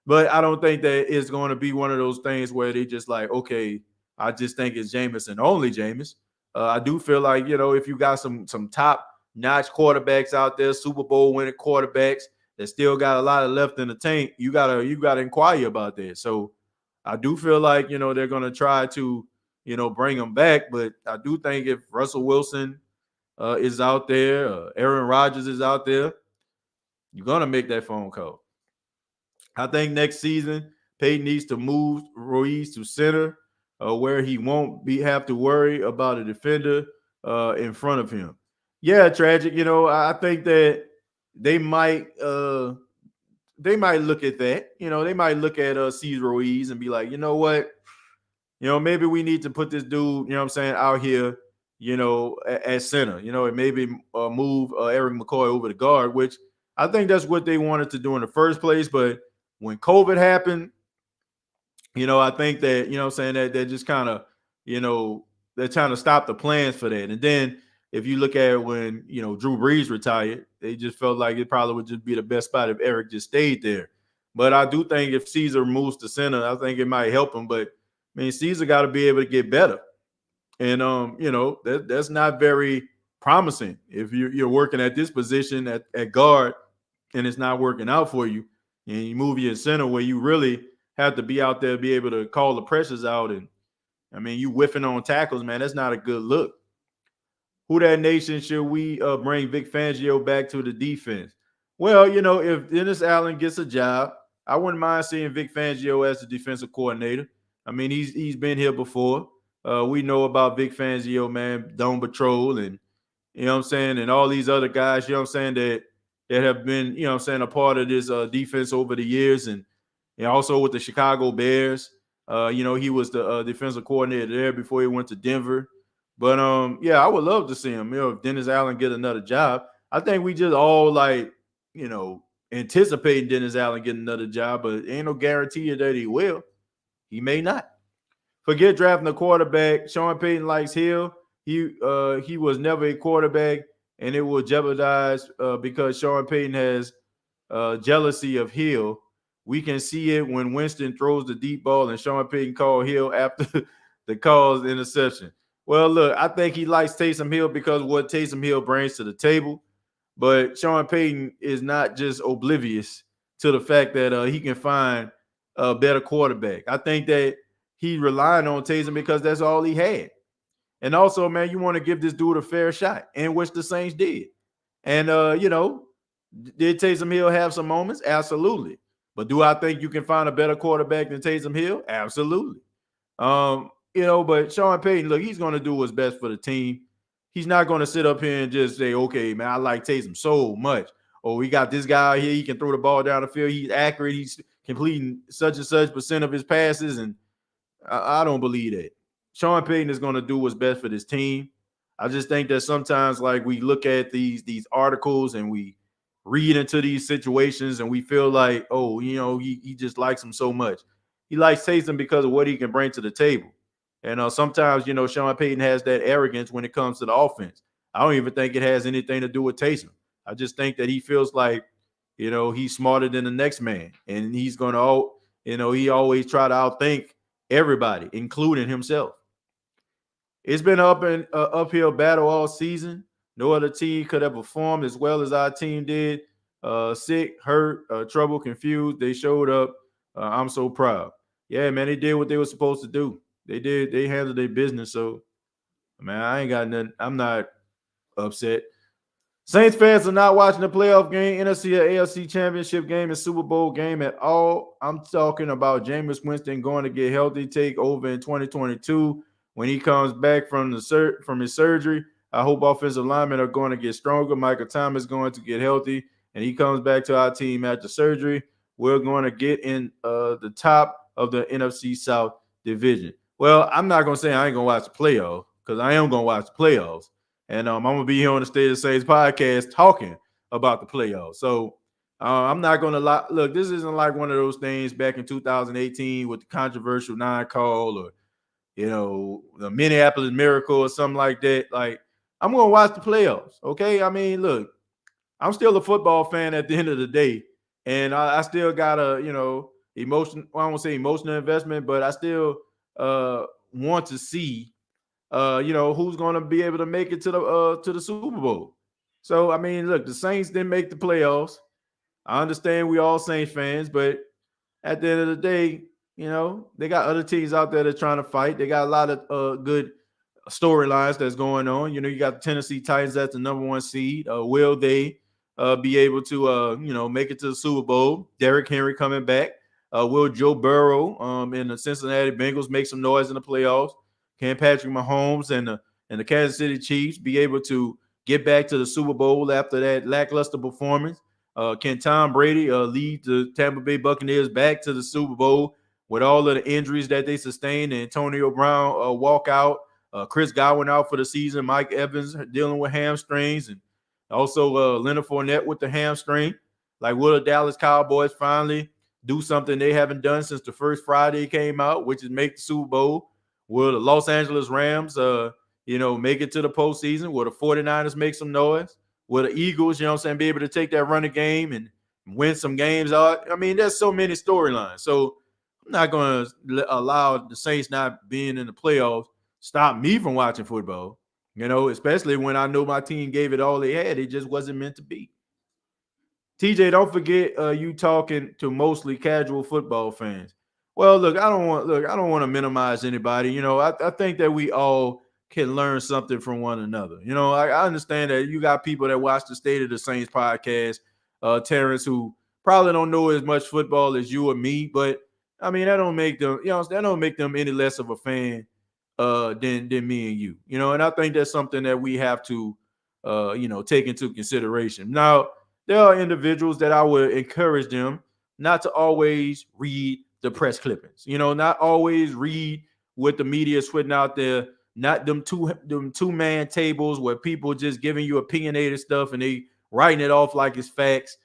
But I don't think that it's going to be one of those things where they just like, okay, I just think it's Jameis and only Jameis. I do feel like, if you got some top-notch quarterbacks out there, Super Bowl winning quarterbacks that still got a lot of left in the tank, you gotta inquire about that. So I do feel like, they're going to try to, bring them back. But I do think if Russell Wilson is out there, Aaron Rodgers is out there, you're going to make that phone call. I think next season, Peyton needs to move Ruiz to center where he won't have to worry about a defender in front of him. Yeah, tragic. I think that they might look at that. They might look at Cesar Ruiz and be like, you know what? Maybe we need to put this dude, what I'm saying, out here, at center, and maybe move Eric McCoy over to guard, which I think that's what they wanted to do in the first place. But when COVID happened, I think that, what I'm saying, that they're just kind of, they're trying to stop the plans for that. And then if you look at when, Drew Brees retired, they just felt like it probably would just be the best spot if Eric just stayed there. But I do think if Caesar moves to center, I think it might help him. But I mean, Caesar got to be able to get better. And, that's not very promising if you're working at this position at guard and it's not working out for you. And you move you in center where you really have to be out there, be able to call the pressures out. And, I mean, you whiffing on tackles, man, that's not a good look. Who that nation should we bring Vic Fangio back to the defense? Well, if Dennis Allen gets a job, I wouldn't mind seeing Vic Fangio as the defensive coordinator. I mean, he's been here before. We know about Vic Fangio, man, Dome Patrol, and you know what I'm saying, and all these other guys, you know what I'm saying, that have been, you know what I'm saying, a part of this defense over the years, and also with the Chicago Bears. He was the defensive coordinator there before he went to Denver. But I would love to see him. If Dennis Allen get another job, I think we just all anticipating Dennis Allen getting another job, but ain't no guarantee that he will. He may not. Forget drafting a quarterback. Sean Payton likes Hill. He was never a quarterback, and it will jeopardize because Sean Payton has jealousy of Hill. We can see it when Winston throws the deep ball and Sean Payton called Hill after the called interception. Well, look, I think he likes Taysom Hill because of what Taysom Hill brings to the table. But Sean Payton is not just oblivious to the fact that he can find a better quarterback. I think that he relied on Taysom because that's all he had. And also, man, you want to give this dude a fair shot, and which the Saints did. And, did Taysom Hill have some moments? Absolutely. But do I think you can find a better quarterback than Taysom Hill? Absolutely. But Sean Payton, look, he's going to do what's best for the team. He's not going to sit up here and just say, okay, man, I like Taysom so much. Oh, we got this guy here. He can throw the ball down the field. He's accurate. He's completing such and such % of his passes. And I don't believe that. Sean Payton is going to do what's best for this team. I just think that sometimes, like, we look at these articles and we read into these situations and we feel like, oh, he just likes him so much. He likes Taysom because of what he can bring to the table. And sometimes, Sean Payton has that arrogance when it comes to the offense. I don't even think it has anything to do with Taysom. I just think that he feels like, he's smarter than the next man. And he's going to, he always try to outthink everybody, including himself. It's been an uphill battle all season. No other team could have performed as well as our team did. Sick, hurt, trouble, confused. They showed up. I'm so proud. Yeah, man, they did what they were supposed to do. They did. They handled their business. So, man, I ain't got nothing. I'm not upset. Saints fans are not watching the playoff game, NFC or AFC championship game, and Super Bowl game at all. I'm talking about Jameis Winston going to get healthy, take over in 2022 when he comes back from his surgery. I hope offensive linemen are going to get stronger. Michael Thomas is going to get healthy, and he comes back to our team after surgery. We're going to get in the top of the NFC South division. Well, I'm not going to say I ain't going to watch the playoffs because I am going to watch the playoffs. And I'm going to be here on the State of the Saints podcast talking about the playoffs. So I'm not going to lie. Look, this isn't like one of those things back in 2018 with the controversial non-call or, the Minneapolis Miracle or something like that. Like, I'm going to watch the playoffs, okay? I mean, look, I'm still a football fan at the end of the day. And I still got a, emotion. Well, I won't say emotional investment, but I still want to see who's going to be able to make it to the Super Bowl. So, I mean, look, the Saints didn't make the playoffs. I understand we all Saints fans, but at the end of the day, they got other teams out there that's trying to fight. They got a lot of good storylines that's going on. You got the Tennessee Titans as the number 1 seed. Will they be able to, make it to the Super Bowl? Derrick Henry coming back. Will Joe Burrow and the Cincinnati Bengals make some noise in the playoffs? Can Patrick Mahomes and and the Kansas City Chiefs be able to get back to the Super Bowl after that lackluster performance? Can Tom Brady lead the Tampa Bay Buccaneers back to the Super Bowl with all of the injuries that they sustained? And Antonio Brown walk out, Chris Godwin out for the season, Mike Evans dealing with hamstrings, and also Leonard Fournette with the hamstring. Like, will the Dallas Cowboys finally do something they haven't done since the first Friday came out, which is make the Super Bowl? Will the Los Angeles Rams, make it to the postseason? Will the 49ers make some noise? Will the Eagles, be able to take that running game and win some games out? I mean, there's so many storylines. So I'm not going to allow the Saints not being in the playoffs stop me from watching football, especially when I know my team gave it all they had. It just wasn't meant to be. TJ, don't forget you talking to mostly casual football fans. Well, look, I don't want to minimize anybody. I think that we all can learn something from one another. I understand that you got people that watch the State of the Saints podcast, Terrence, who probably don't know as much football as you or me, but I mean, that don't make them any less of a fan than me and you. And I think that's something that we have to take into consideration. Now, there are individuals that I would encourage them not to always read the press clippings, not always read what the media is putting out there, not them two-man tables where people just giving you opinionated stuff and they writing it off like it's facts.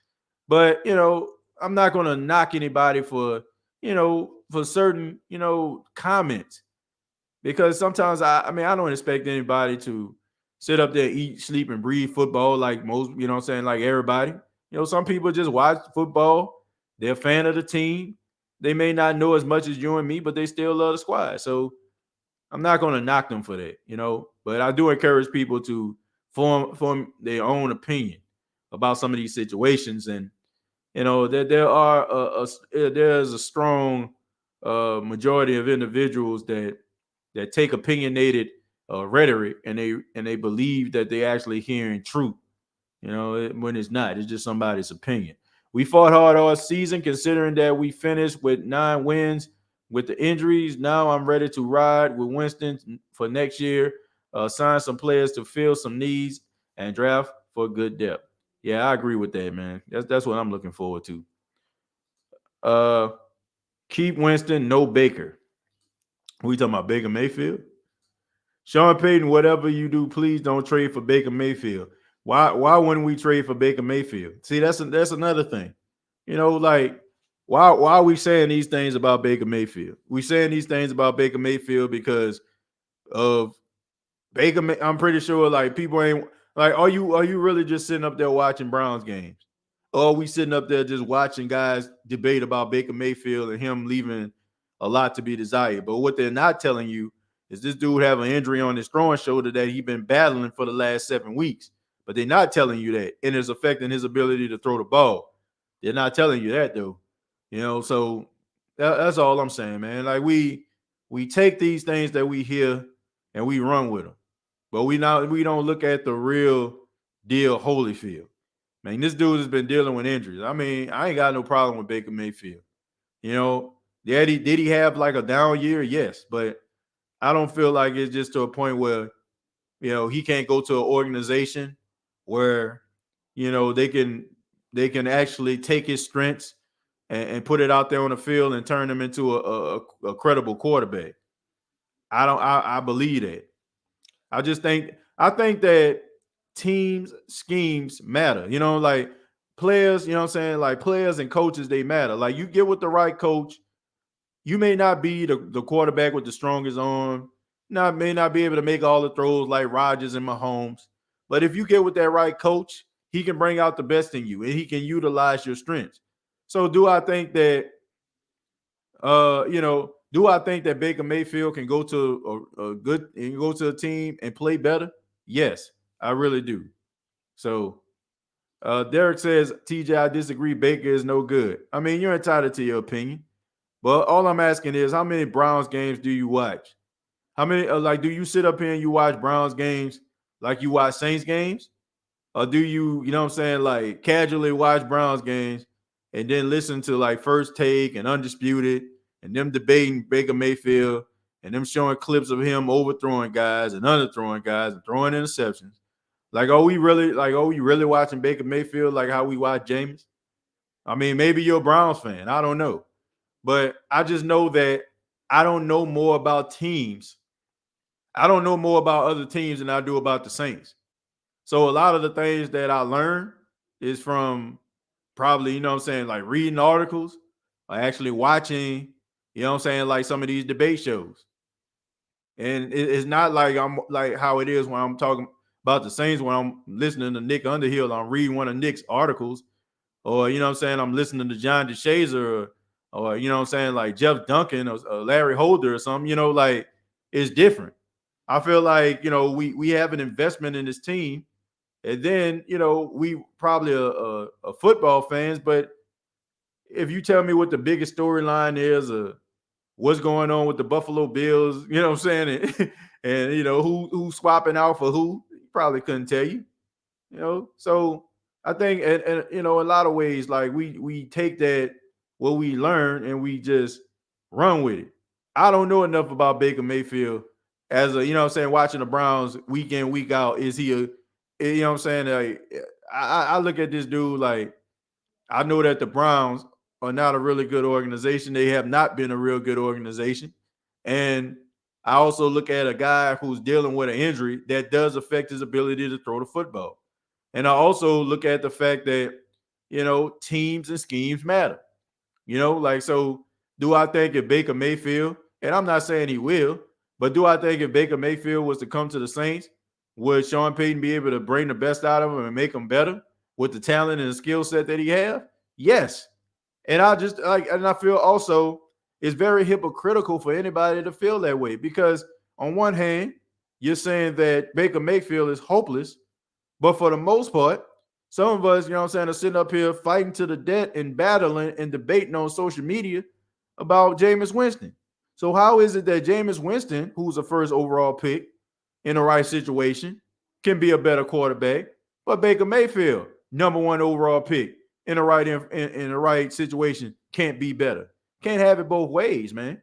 But, I'm not going to knock anybody for certain, comments, because sometimes I don't expect anybody to sit up there, eat, sleep, and breathe football like most, like everybody. Some people just watch football. They're a fan of the team. They may not know as much as you and me, but they still love the squad. So I'm not going to knock them for that, But I do encourage people to form their own opinion about some of these situations. And, there's a strong majority of individuals that take opinionated rhetoric and they believe that they're actually hearing truth, when it's not. It's just somebody's opinion. We fought hard all season, considering that we finished with 9 wins with the injuries. Now I'm ready to ride with Winston for next year, sign some players to fill some needs, and draft for good depth. Yeah, I agree with that, man. That's what I'm looking forward to. Keep Winston, no Baker. We talking about Baker Mayfield? Sean Payton, whatever you do, please don't trade for Baker Mayfield. Why wouldn't we trade for Baker Mayfield? See, that's another thing. Why are we saying these things about Baker Mayfield? We saying these things about Baker Mayfield because of Baker. I'm pretty sure like people ain't like, are you really just sitting up there watching Browns games? Or are we sitting up there just watching guys debate about Baker Mayfield and him leaving a lot to be desired? But what they're not telling you is this dude have an injury on his throwing shoulder that he's been battling for the last 7 weeks. But they're not telling you that, and it's affecting his ability to throw the ball. They're not telling you that, though. So that's all I'm saying, man. Like, we take these things that we hear and we run with them. But we don't look at the real deal Holyfield. Man, this dude has been dealing with injuries. I mean, I ain't got no problem with Baker Mayfield. Did he have like a down year? Yes, but I don't feel like it's just to a point where, he can't go to an organization where, they can actually take his strengths and put it out there on the field and turn them into a credible quarterback. I believe that. I think that teams, schemes matter. Like players, like players and coaches, they matter. Like, you get with the right coach, you may not be the quarterback with the strongest arm, may not be able to make all the throws like Rodgers and Mahomes. But if you get with that right coach, he can bring out the best in you and he can utilize your strengths. So do I think that Baker Mayfield can go to a team and play better? Yes, I really do. So Derek says, TJ, I disagree. Baker is no good. I mean, you're entitled to your opinion. But all I'm asking is, how many Browns games do you watch? How many, do you sit up here and you watch Browns games like you watch Saints games? Or do you, like casually watch Browns games and then listen to like First Take and Undisputed and them debating Baker Mayfield and them showing clips of him overthrowing guys and underthrowing guys and throwing interceptions. Like, are we really watching Baker Mayfield like how we watch Jameis? I mean, maybe you're a Browns fan. I don't know. But I just know that I don't know more about teams. I don't know more about other teams than I do about the Saints. So a lot of the things that I learn is from probably, you know what I'm saying, like reading articles or actually watching, you know what I'm saying, like some of these debate shows. And it's not like I'm like how it is when I'm talking about the Saints, when I'm listening to Nick Underhill, I'm reading one of Nick's articles, or, you know what I'm saying, I'm listening to John DeShazer, or you know what I'm saying, like Jeff Duncan or Larry Holder or something, you know, like it's different. I feel like, you know, we have an investment in this team. And then, you know, we probably a football fans, but if you tell me what the biggest storyline is, what's going on with the Buffalo Bills, you know what I'm saying, and you know who's swapping out for who, he probably couldn't tell you, you know. So I think, and you know, a lot of ways, like we take that what we learn and we just run with it. I don't know enough about Baker Mayfield as a, you know what I'm saying, watching the Browns week in, week out. Is he a, you know what I'm saying? Like, I look at this dude like, I know that the Browns are not a really good organization. They have not been a real good organization. And I also look at a guy who's dealing with an injury that does affect his ability to throw the football. And I also look at the fact that, you know, teams and schemes matter. You know, like, so do I think if Baker Mayfield, and I'm not saying he will, but do I think if Baker Mayfield was to come to the Saints, would Sean Payton be able to bring the best out of him and make him better with the talent and the skill set that he have? Yes. And I just like, and I feel also it's very hypocritical for anybody to feel that way, because on one hand, you're saying that Baker Mayfield is hopeless, but for the most part, some of us, you know what I'm saying, are sitting up here fighting to the death and battling and debating on social media about Jameis Winston. So how is it that Jameis Winston, who's a first overall pick in the right situation, can be a better quarterback, but Baker Mayfield, number one overall pick in the right in the right situation, can't be better? Can't have it both ways, man.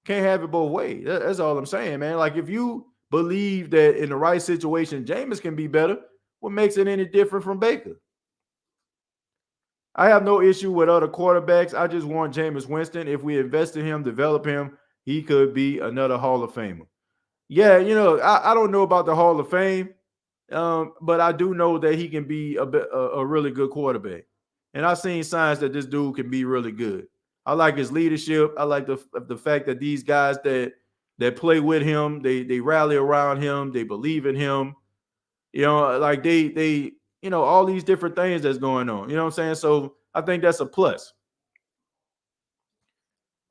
Can't have it both ways. That's all I'm saying, man. Like, if you believe that in the right situation, Jameis can be better, what makes it any different from Baker? I have no issue with other quarterbacks. I just want Jameis Winston. If we invest in him, develop him, he could be another Hall of Famer. Yeah, you know, I don't know about the Hall of Fame, but I do know that he can be a really good quarterback. And I've seen signs that this dude can be really good. I like his leadership. I like the fact that these guys that play with him, they rally around him, they believe in him. You know, like they you know, all these different things that's going on. You know what I'm saying? So I think that's a plus.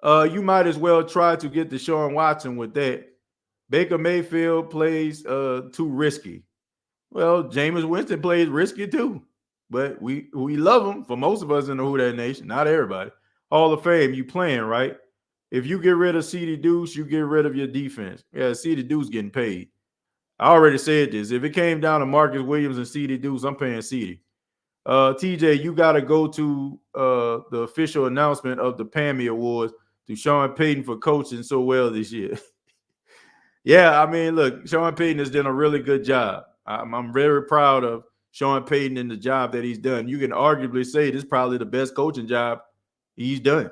You might as well try to get Deshaun Watson with that. Baker Mayfield plays too risky. Well, Jameis Winston plays risky too, but we love him. For most of us in the Who That Nation, not everybody. Hall of Fame, you playing, right? If you get rid of CD Deuce, you get rid of your defense. Yeah, CD Deuce getting paid. I already said this. If it came down to Marcus Williams and CD Deuce, I'm paying CD. TJ, you got to go to the official announcement of the PAMI Awards to Sean Payton for coaching so well this year. Yeah, I mean, look, Sean Payton has done a really good job. I'm very proud of Sean Payton and the job that he's done. You can arguably say this is probably the best coaching job he's done.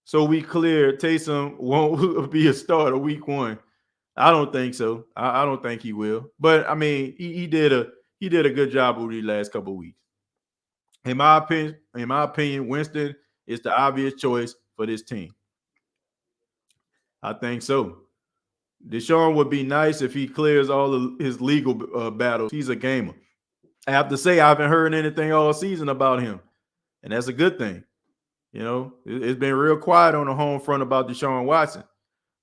So we clear Taysom won't be a starter week one. I don't think so. I don't think he will. But I mean, he did a good job over the last couple of weeks. In my opinion, Winston is the obvious choice for this team. I think so. Deshaun would be nice if he clears all of his legal battles. He's a gamer. I have to say, I haven't heard anything all season about him, and that's a good thing. You know, it's been real quiet on the home front about Deshaun Watson.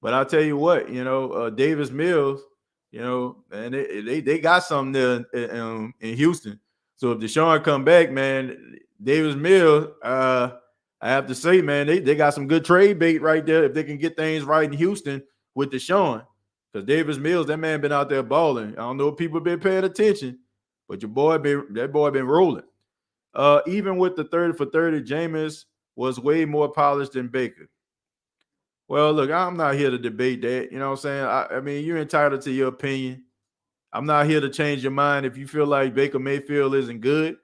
But I'll tell you what, you know, Davis Mills, you know, and they got something there in Houston. So if Deshaun come back, man, Davis Mills, I have to say, man, they got some good trade bait right there if they can get things right in Houston with Deshaun. Because Davis Mills, that man been out there balling. I don't know if people been paying attention, but that boy been rolling. Even with the 30 for 30, Jameis was way more polished than Baker. Well, look, I'm not here to debate that. You know what I'm saying? I mean, you're entitled to your opinion. I'm not here to change your mind if you feel like Baker Mayfield isn't good.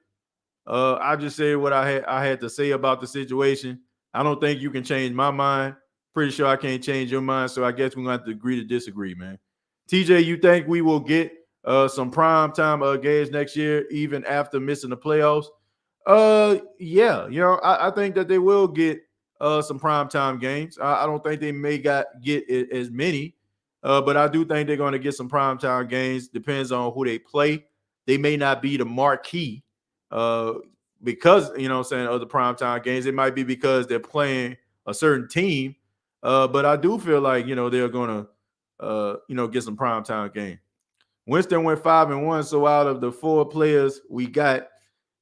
I just said what I had to say about the situation. I don't think you can change my mind. Pretty sure I can't change your mind. So I guess we're gonna have to agree to disagree, man. TJ, you think we will get some prime time games next year, even after missing the playoffs? Yeah, I think that they will get some prime time games. I don't think they may get as many, but I do think they're going to get some prime time games. Depends on who they play. They may not be the marquee uh, because what I'm saying, of the prime time games. It might be because they're playing a certain team, but I do feel like they're going to get some prime time games. Winston went 5-1, so out of the 4 players we got,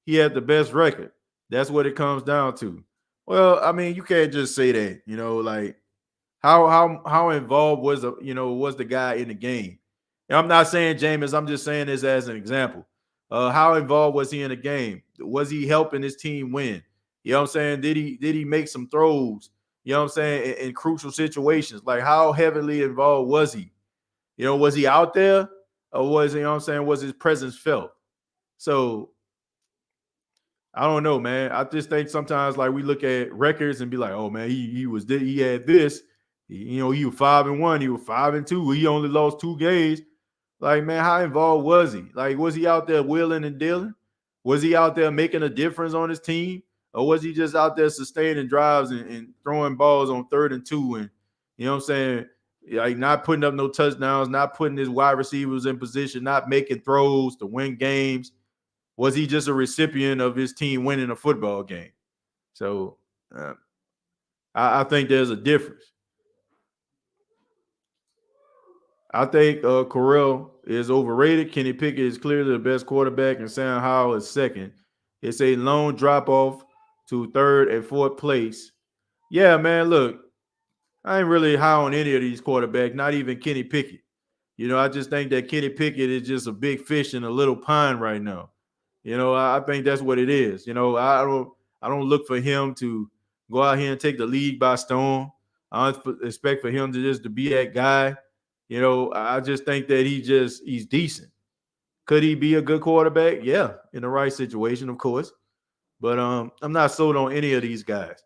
he had the best record. That's what it comes down to. Well, I mean, you can't just say that, like how involved was the guy in the game? And I'm not saying Jameis, I'm just saying this as an example. How involved was he in the game? Was he helping his team win? You know what I'm saying? Did he make some throws? You know what I'm saying? In crucial situations, like how heavily involved was he? Was he out there, or was was his presence felt? So I don't know, man. I just think sometimes like we look at records and be like, oh man, he had this. He was 5-1, he was 5-2. He only lost 2 games. Like, man, how involved was he? Like, was he out there wheeling and dealing? Was he out there making a difference on his team? Or was he just out there sustaining drives and throwing balls on 3rd and 2 and like not putting up no touchdowns, not putting his wide receivers in position, not making throws to win games? Was he just a recipient of his team winning a football game? So I think there's a difference. I think Corral is overrated. Kenny Pickett is clearly the best quarterback, and Sam Howell is second. It's a lone drop off to 3rd and 4th place. Yeah, man, look, I ain't really high on any of these quarterbacks, not even Kenny Pickett. I just think that Kenny Pickett is just a big fish in a little pond right now. I think that's what it is. I don't look for him to go out here and take the league by storm. I don't expect for him to be that guy. I just think that he's decent. Could he be a good quarterback? Yeah, in the right situation, of course. But I'm not sold on any of these guys.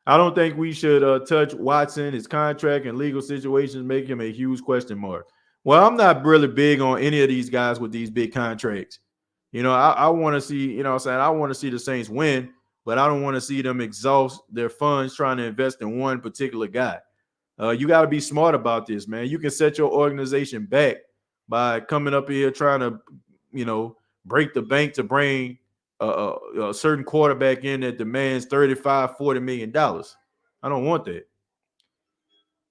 I don't think we should touch Watson. His contract and legal situations make him a huge question mark. Well, I'm not really big on any of these guys with these big contracts. I want to see, I want to see the Saints win, but I don't want to see them exhaust their funds trying to invest in one particular guy. You got to be smart about this, man. You can set your organization back by coming up here trying to, break the bank to bring a certain quarterback in that demands $35-40 million. I don't want that.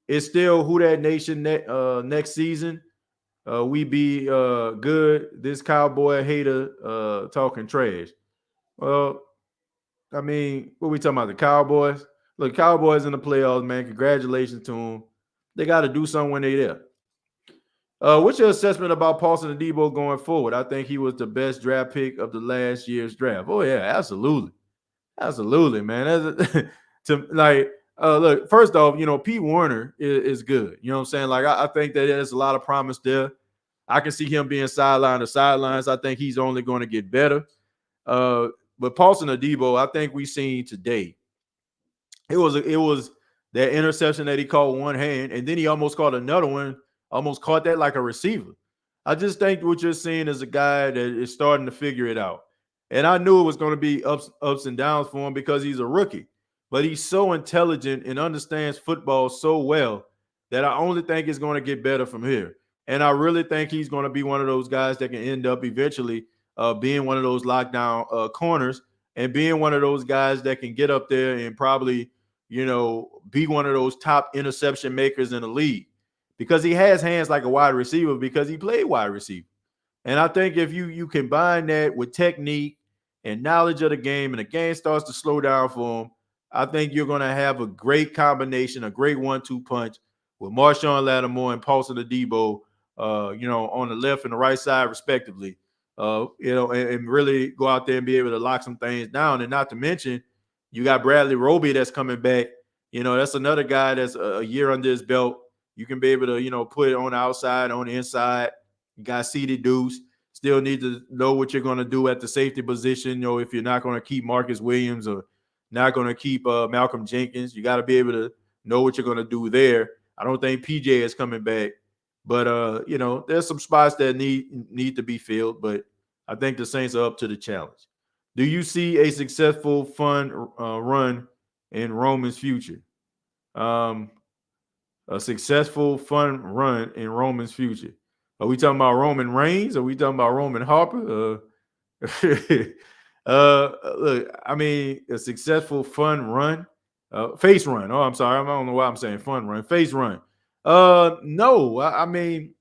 It's still Who Dat Nation next season. We be good. This cowboy hater talking trash. Well, I mean, what we talking about? The Cowboys? Look, Cowboys in the playoffs, man. Congratulations to them. They got to do something when they're there. What's your assessment about Paulson Adebo going forward? I think he was the best draft pick of the last year's draft. Oh, yeah, absolutely. Absolutely, man. Look, first off, Pete Werner is good. You know what I'm saying? Like, I think that there's a lot of promise there. I can see him being sideline to sidelines. I think he's only going to get better. But Paulson Adebo, I think we seen today. It was that interception that he caught one hand, and then he almost caught another one, almost caught that like a receiver. I just think what you're seeing is a guy that is starting to figure it out. And I knew it was going to be ups and downs for him because he's a rookie. But he's so intelligent and understands football so well that I only think it's going to get better from here. And I really think he's going to be one of those guys that can end up eventually being one of those lockdown corners and being one of those guys that can get up there and probably, be one of those top interception makers in the league, because he has hands like a wide receiver because he played wide receiver. And I think if you combine that with technique and knowledge of the game, and the game starts to slow down for him, I think you're going to have a great combination, a great 1-2 punch with Marshawn Lattimore and Paulson Adebo, on the left and the right side, respectively. And really go out there and be able to lock some things down. And not to mention, you got Bradley Roby that's coming back. That's another guy that's a year under his belt. You can be able to, put it on the outside, on the inside. You got CD Deuce. Still need to know what you're going to do at the safety position. If you're not going to keep Marcus Williams or not going to keep Malcolm Jenkins, you got to be able to know what you're going to do there. I don't think PJ is coming back, but there's some spots that need to be filled. But I think the Saints are up to the challenge. Do you see a successful, fun run in Roman's future? A successful, fun run in Roman's future. Are we talking about Roman Reigns? Are we talking about Roman Harper? Look, I mean, a successful, fun run, face run. Oh, I'm sorry. I don't know why I'm saying fun run. Face run. No, I mean,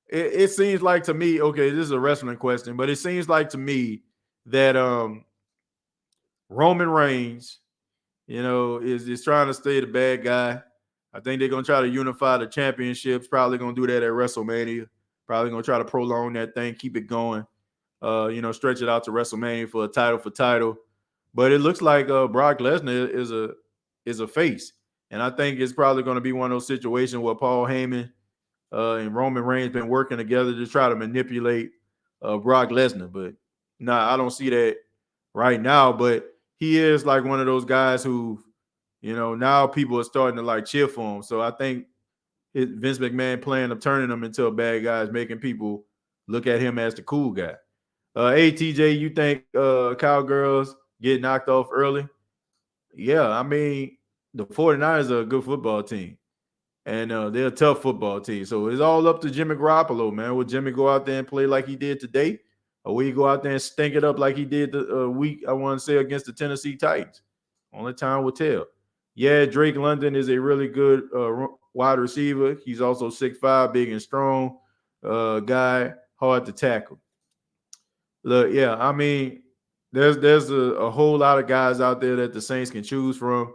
it seems like to me, okay, this is a wrestling question, but it seems like to me that Roman Reigns, is trying to stay the bad guy. I think they're going to try to unify the championships. Probably going to do that at WrestleMania. Probably going to try to prolong that thing, keep it going. Stretch it out to WrestleMania for title. But it looks like Brock Lesnar is a face. And I think it's probably going to be one of those situations where Paul Heyman and Roman Reigns been working together to try to manipulate Brock Lesnar. But I don't see that right now. But he is like one of those guys who, now people are starting to like cheer for him. So I think Vince McMahon plan of turning him into a bad guy is making people look at him as the cool guy. Hey, TJ, you think Cowgirls get knocked off early? Yeah, I mean, the 49ers are a good football team. And they're a tough football team. So it's all up to Jimmy Garoppolo, man. Will Jimmy go out there and play like he did today? Or will he go out there and stink it up like he did the week, I want to say, against the Tennessee Titans? Only time will tell. Yeah, Drake London is a really good wide receiver. He's also 6'5", big and strong guy, hard to tackle. Look, yeah, I mean, there's a whole lot of guys out there that the Saints can choose from,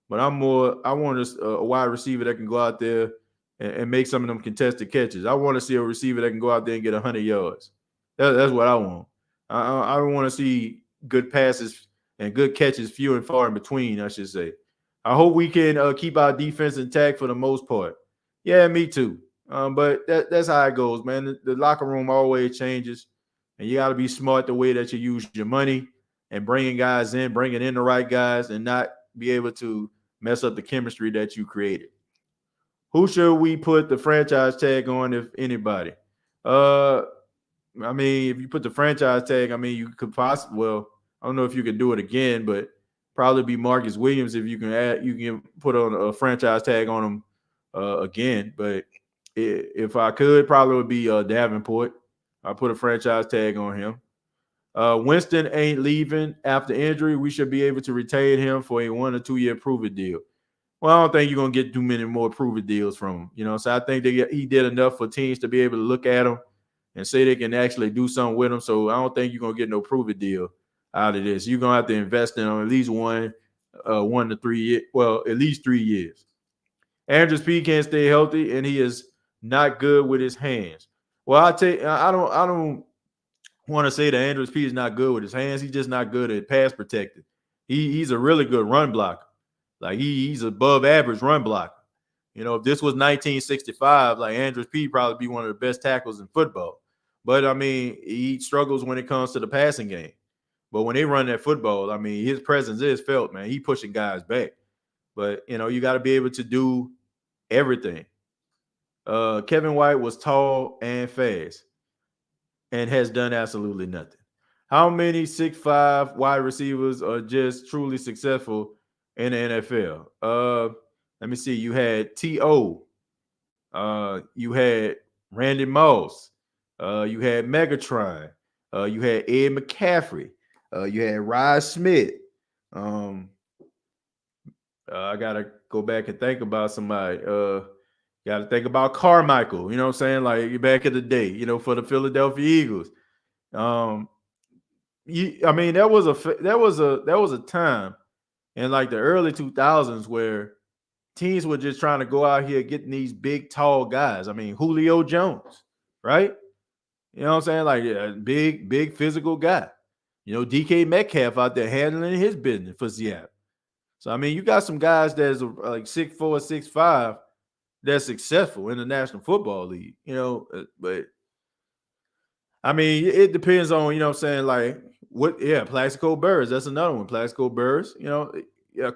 but I want a wide receiver that can go out there and make some of them contested catches. I want to see a receiver that can go out there and get 100 yards. That's what I want. I don't want to see good passes and good catches few and far in between, I should say. I hope we can keep our defense intact for the most part. Yeah, me too. But that's how it goes, man. The locker room always changes, and you got to be smart the way that you use your money and bringing in the right guys, and not be able to mess up the chemistry that you created. Who should we put the franchise tag on, if anybody? I mean, if you put the franchise tag, I mean, you could possibly, well, I don't know if you could do it again, but probably be Marcus Williams if you can put on a franchise tag on him again. But if I could, probably would be Davenport. I put a franchise tag on him. Winston ain't leaving after injury. We should be able to retain him for a 1 or 2 year prove-it deal. Well, I don't think you're going to get too many more prove-it deals from him. So I think he did enough for teams to be able to look at him and say they can actually do something with him. So I don't think you're going to get no prove-it deal out of this. You're going to have to invest in him at least 1 to 3 years. Well, at least 3 years. Andrews P can't stay healthy, and he is not good with his hands. Well, I don't want to say that Andrews P is not good with his hands. He's just not good at pass protecting. He's a really good run blocker. Like he's above average run blocker. If this was 1965, like Andrews P probably be one of the best tackles in football. But I mean, he struggles when it comes to the passing game. But when they run that football, I mean, his presence is felt, man. He pushing guys back. But you got to be able to do everything. Kevin White was tall and fast and has done absolutely nothing. How many 6'5" wide receivers are just truly successful in the NFL? Let me see. You had T.O. You had Randy Moss. You had Megatron. You had Ed McCaffrey. You had Rod Smith. I got to go back and think about somebody. Got to think about Carmichael, you know what I'm saying? Like back in the day, for the Philadelphia Eagles. I mean, there was a time in like the early 2000s where teams were just trying to go out here getting these big, tall guys. I mean, Julio Jones, right? You know what I'm saying? Like a big physical guy. DK Metcalf out there handling his business for Seattle. So I mean, you got some guys that's like 6'4", 6'5", that's successful in the National Football League, but I mean, it depends on, what I'm saying, like Plaxico Burress, that's another one. Plaxico Burress,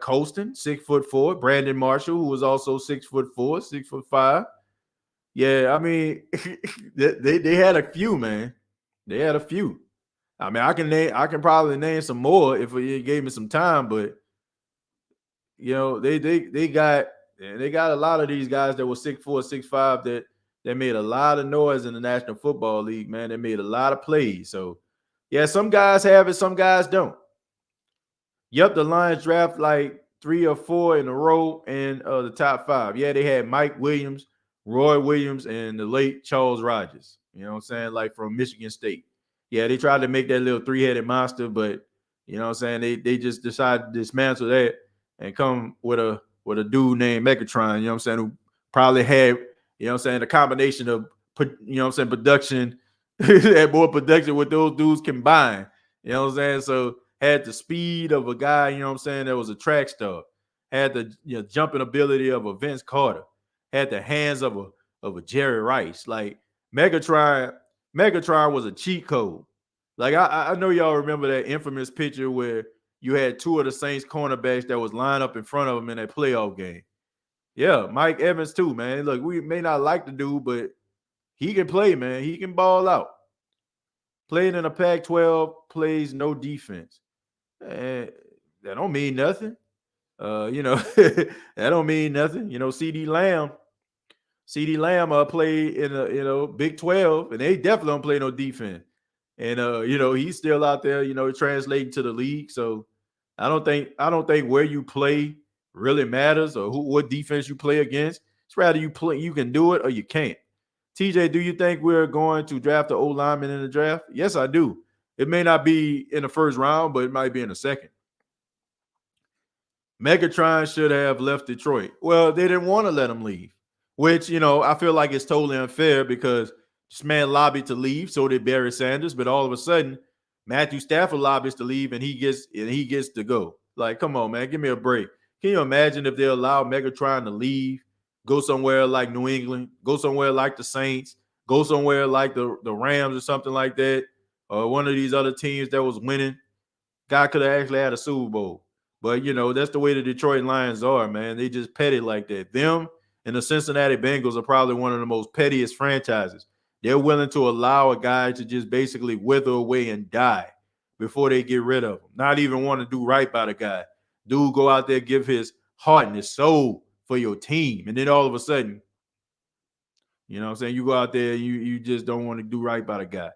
Colston, 6'4", Brandon Marshall, who was also 6'4", 6'5". Yeah, I mean, they had a few, man. They had a few. I mean, I can probably name some more if you gave me some time, but they got a lot of these guys that were 6'4", 6'5", that made a lot of noise in the National Football League, man. They made a lot of plays. So yeah, some guys have it, some guys don't. Yep, the Lions draft like 3 or 4 in a row in the top 5. Yeah, they had Mike Williams, Roy Williams, and the late Charles Rogers. You know what I'm saying? Like from Michigan State. Yeah, they tried to make that little 3-headed monster, but you know what I'm saying? They just decided to dismantle that and come with a dude named Megatron, you know what I'm saying, who probably had, the combination of production, had more production with those dudes combined. You know what I'm saying? So had the speed of a guy, that was a track star, had the jumping ability of a Vince Carter, had the hands of a Jerry Rice. Like Megatron was a cheat code. Like I know y'all remember that infamous picture where you had 2 of the Saints cornerbacks that was lined up in front of him in that playoff game. Yeah, Mike Evans too, man. Look, we may not like the dude, but he can play, man. He can ball out. Playing in a Pac-12, plays no defense. That don't mean nothing. That don't mean nothing. CD Lamb played in a Big 12, and they definitely don't play no defense. And he's still out there, translating to the league. So I don't think where you play really matters or what defense you play against. It's rather you can do it or you can't. TJ, do you think we're going to draft an O-lineman in the draft? Yes, I do. It may not be in the first round, but it might be in the second. Megatron should have left Detroit. Well, they didn't want to let him leave, which, I feel like it's totally unfair because this man lobbied to leave, so did Barry Sanders, but all of a sudden, Matthew Stafford lobbies to leave and he gets to go. Like, come on, man, give me a break. Can you imagine if they allow Megatron to leave, go somewhere like New England, go somewhere like the Saints, go somewhere like the Rams or something like that, or one of these other teams that was winning? Guy could have actually had a Super Bowl. But, that's the way the Detroit Lions are, man. They just petty like that. Them and the Cincinnati Bengals are probably one of the most pettiest franchises. They're willing to allow a guy to just basically wither away and die before they get rid of him. Not even want to do right by the guy. Dude, go out there, give his heart and his soul for your team. And then all of a sudden, you know what I'm saying, you go out there, you just don't want to do right by the guy.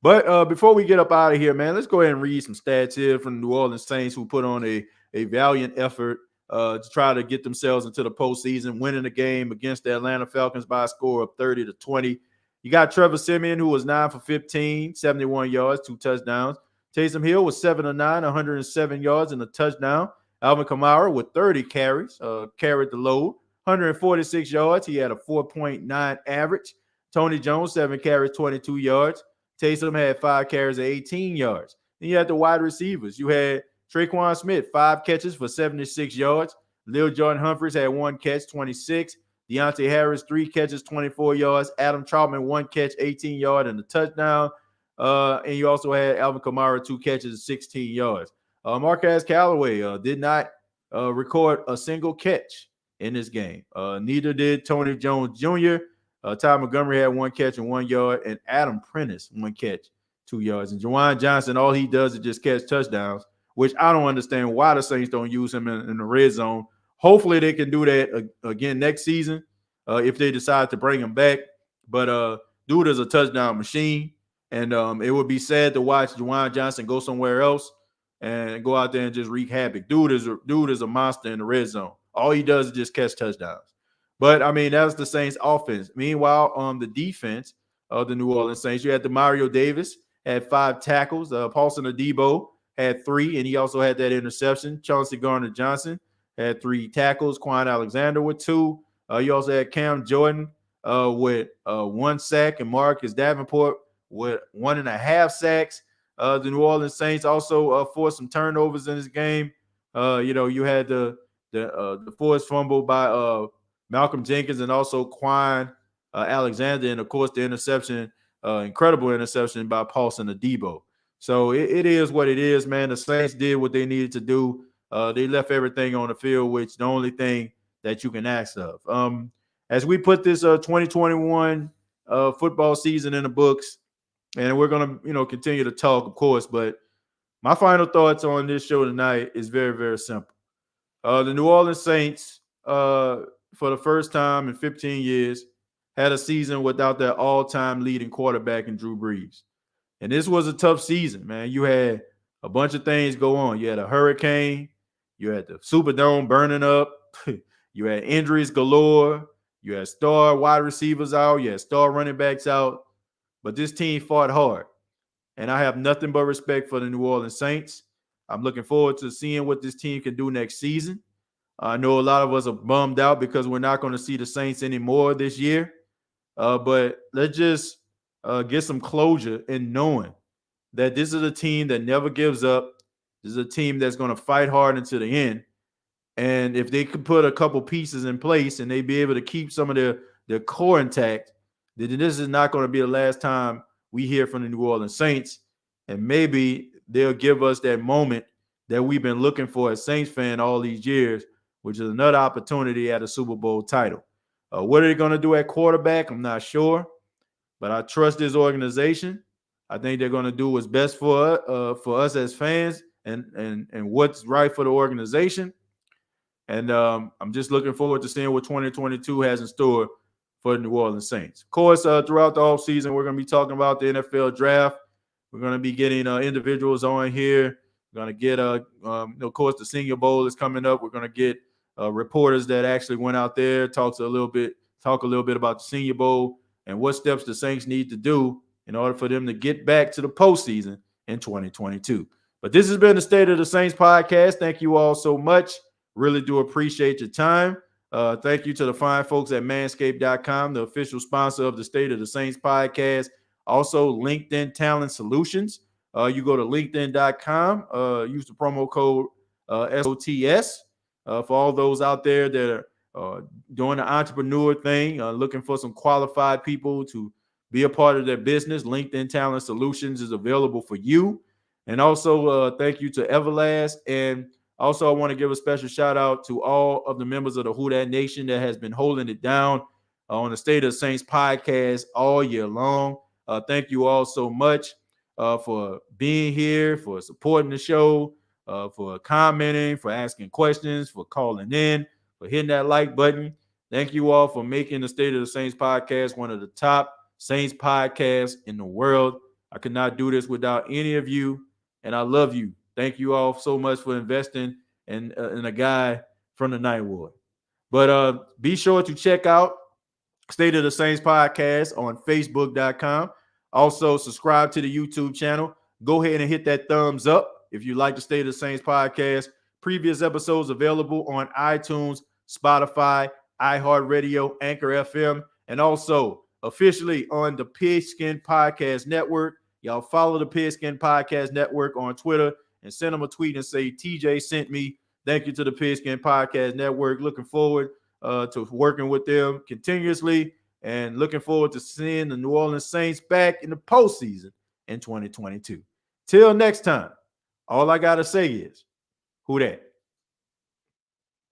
But before we get up out of here, man, let's go ahead and read some stats here from the New Orleans Saints, who put on a valiant effort to try to get themselves into the postseason, winning the game against the Atlanta Falcons by a score of 30-20. You got Trevor Siemian, who was 9 for 15, 71 yards, 2 touchdowns. Taysom Hill was 7 of 9, 107 yards and a touchdown. Alvin Kamara with 30 carries, carried the load, 146 yards. He had a 4.9 average. Tony Jones, 7 carries, 22 yards. Taysom had 5 carries at 18 yards. Then you had the wide receivers. You had Traquan Smith, 5 catches for 76 yards. Lil Jordan Humphries had 1 catch, 26. Deontay Harris, 3 catches, 24 yards. Adam Trautman, 1 catch, 18 yards and a touchdown. And you also had Alvin Kamara, 2 catches, 16 yards. Marquez Callaway did not record a single catch in this game. Neither did Tony Jones Jr. Ty Montgomery had 1 catch and 1 yard, and Adam Prentice 1 catch, 2 yards. And Juwan Johnson, all he does is just catch touchdowns, which I don't understand why the Saints don't use him in the red zone. Hopefully they can do that again next season if they decide to bring him back. But dude is a touchdown machine, and it would be sad to watch Juwan Johnson go somewhere else and go out there and just wreak havoc. Dude is a monster in the red zone. All he does is just catch touchdowns. But, I mean, that's the Saints offense. Meanwhile, on the defense of the New Orleans Saints, you had Demario Davis, had 5 tackles. Paulson Adebo had 3, and he also had that interception. Chauncey Gardner-Johnson had 3 tackles. Quan Alexander with 2. You also had Cam Jordan with 1 sack, and Marcus Davenport with 1.5 sacks. The New Orleans Saints also forced some turnovers in this game. You had the forced fumble by Malcolm Jenkins and also Quan Alexander, and of course the interception, incredible interception by Paulson Adebo. So it is what it is, man. The Saints did what they needed to do. They left everything on the field, which the only thing that you can ask of. As we put this 2021 football season in the books, and we're gonna continue to talk, of course, but my final thoughts on this show tonight is very, very simple. The New Orleans Saints, for the first time in 15 years, had a season without their all-time leading quarterback in Drew Brees. And this was a tough season, man. You had a bunch of things go on. You had a hurricane. You had the Superdome burning up. You had injuries galore. You had star wide receivers out. You had star running backs out. But this team fought hard. And I have nothing but respect for the New Orleans Saints. I'm looking forward to seeing what this team can do next season. I know a lot of us are bummed out because we're not going to see the Saints anymore this year. But let's just get some closure in knowing that this is a team that never gives up. This is a team that's going to fight hard until the end. And if they could put a couple pieces in place and they be able to keep some of their core intact, then this is not going to be the last time we hear from the New Orleans Saints. And maybe they'll give us that moment that we've been looking for as Saints fan all these years, which is another opportunity at a Super Bowl title. What are they going to do at quarterback? I'm not sure, but I trust this organization. I think they're going to do what's best for us as fans and what's right for the organization. And I'm just looking forward to seeing what 2022 has in store for the New Orleans Saints. Of course, throughout the offseason, we're going to be talking about the NFL draft. We're going to be getting individuals on here. We're going to get, of course, the Senior Bowl is coming up. We're going to get reporters that actually went out there, talk a little bit about the Senior Bowl and what steps the Saints need to do in order for them to get back to the postseason in 2022. But this has been the State of the Saints podcast. Thank you all so much. Really do appreciate your time. Thank you to the fine folks at manscaped.com, the official sponsor of the State of the Saints podcast. Also, LinkedIn Talent Solutions. You go to linkedin.com, use the promo code SOTS for all those out there that are doing the entrepreneur thing, looking for some qualified people to be a part of their business. LinkedIn Talent Solutions is available for you. And also, thank you to Everlast. And also, I want to give a special shout out to all of the members of the Who Dat Nation that has been holding it down on the State of the Saints podcast all year long. Thank you all so much for being here, for supporting the show, for commenting, for asking questions, for calling in, for hitting that like button. Thank you all for making the State of the Saints podcast one of the top Saints podcasts in the world. I could not do this without any of you, and I love you. Thank you all so much for investing in a guy from the Ninth Ward. But be sure to check out State of the Saints podcast on Facebook.com. Also, subscribe to the YouTube channel. Go ahead and hit that thumbs up if you like the State of the Saints podcast. Previous episodes available on iTunes, Spotify, iHeartRadio, Anchor FM, and also officially on the Pigskin Podcast Network. Y'all follow the Pigskin Podcast Network on Twitter and send them a tweet and say, TJ sent me. Thank you to the Pigskin Podcast Network. Looking forward to working with them continuously and looking forward to seeing the New Orleans Saints back in the postseason in 2022. Till next time, all I got to say is, who dat?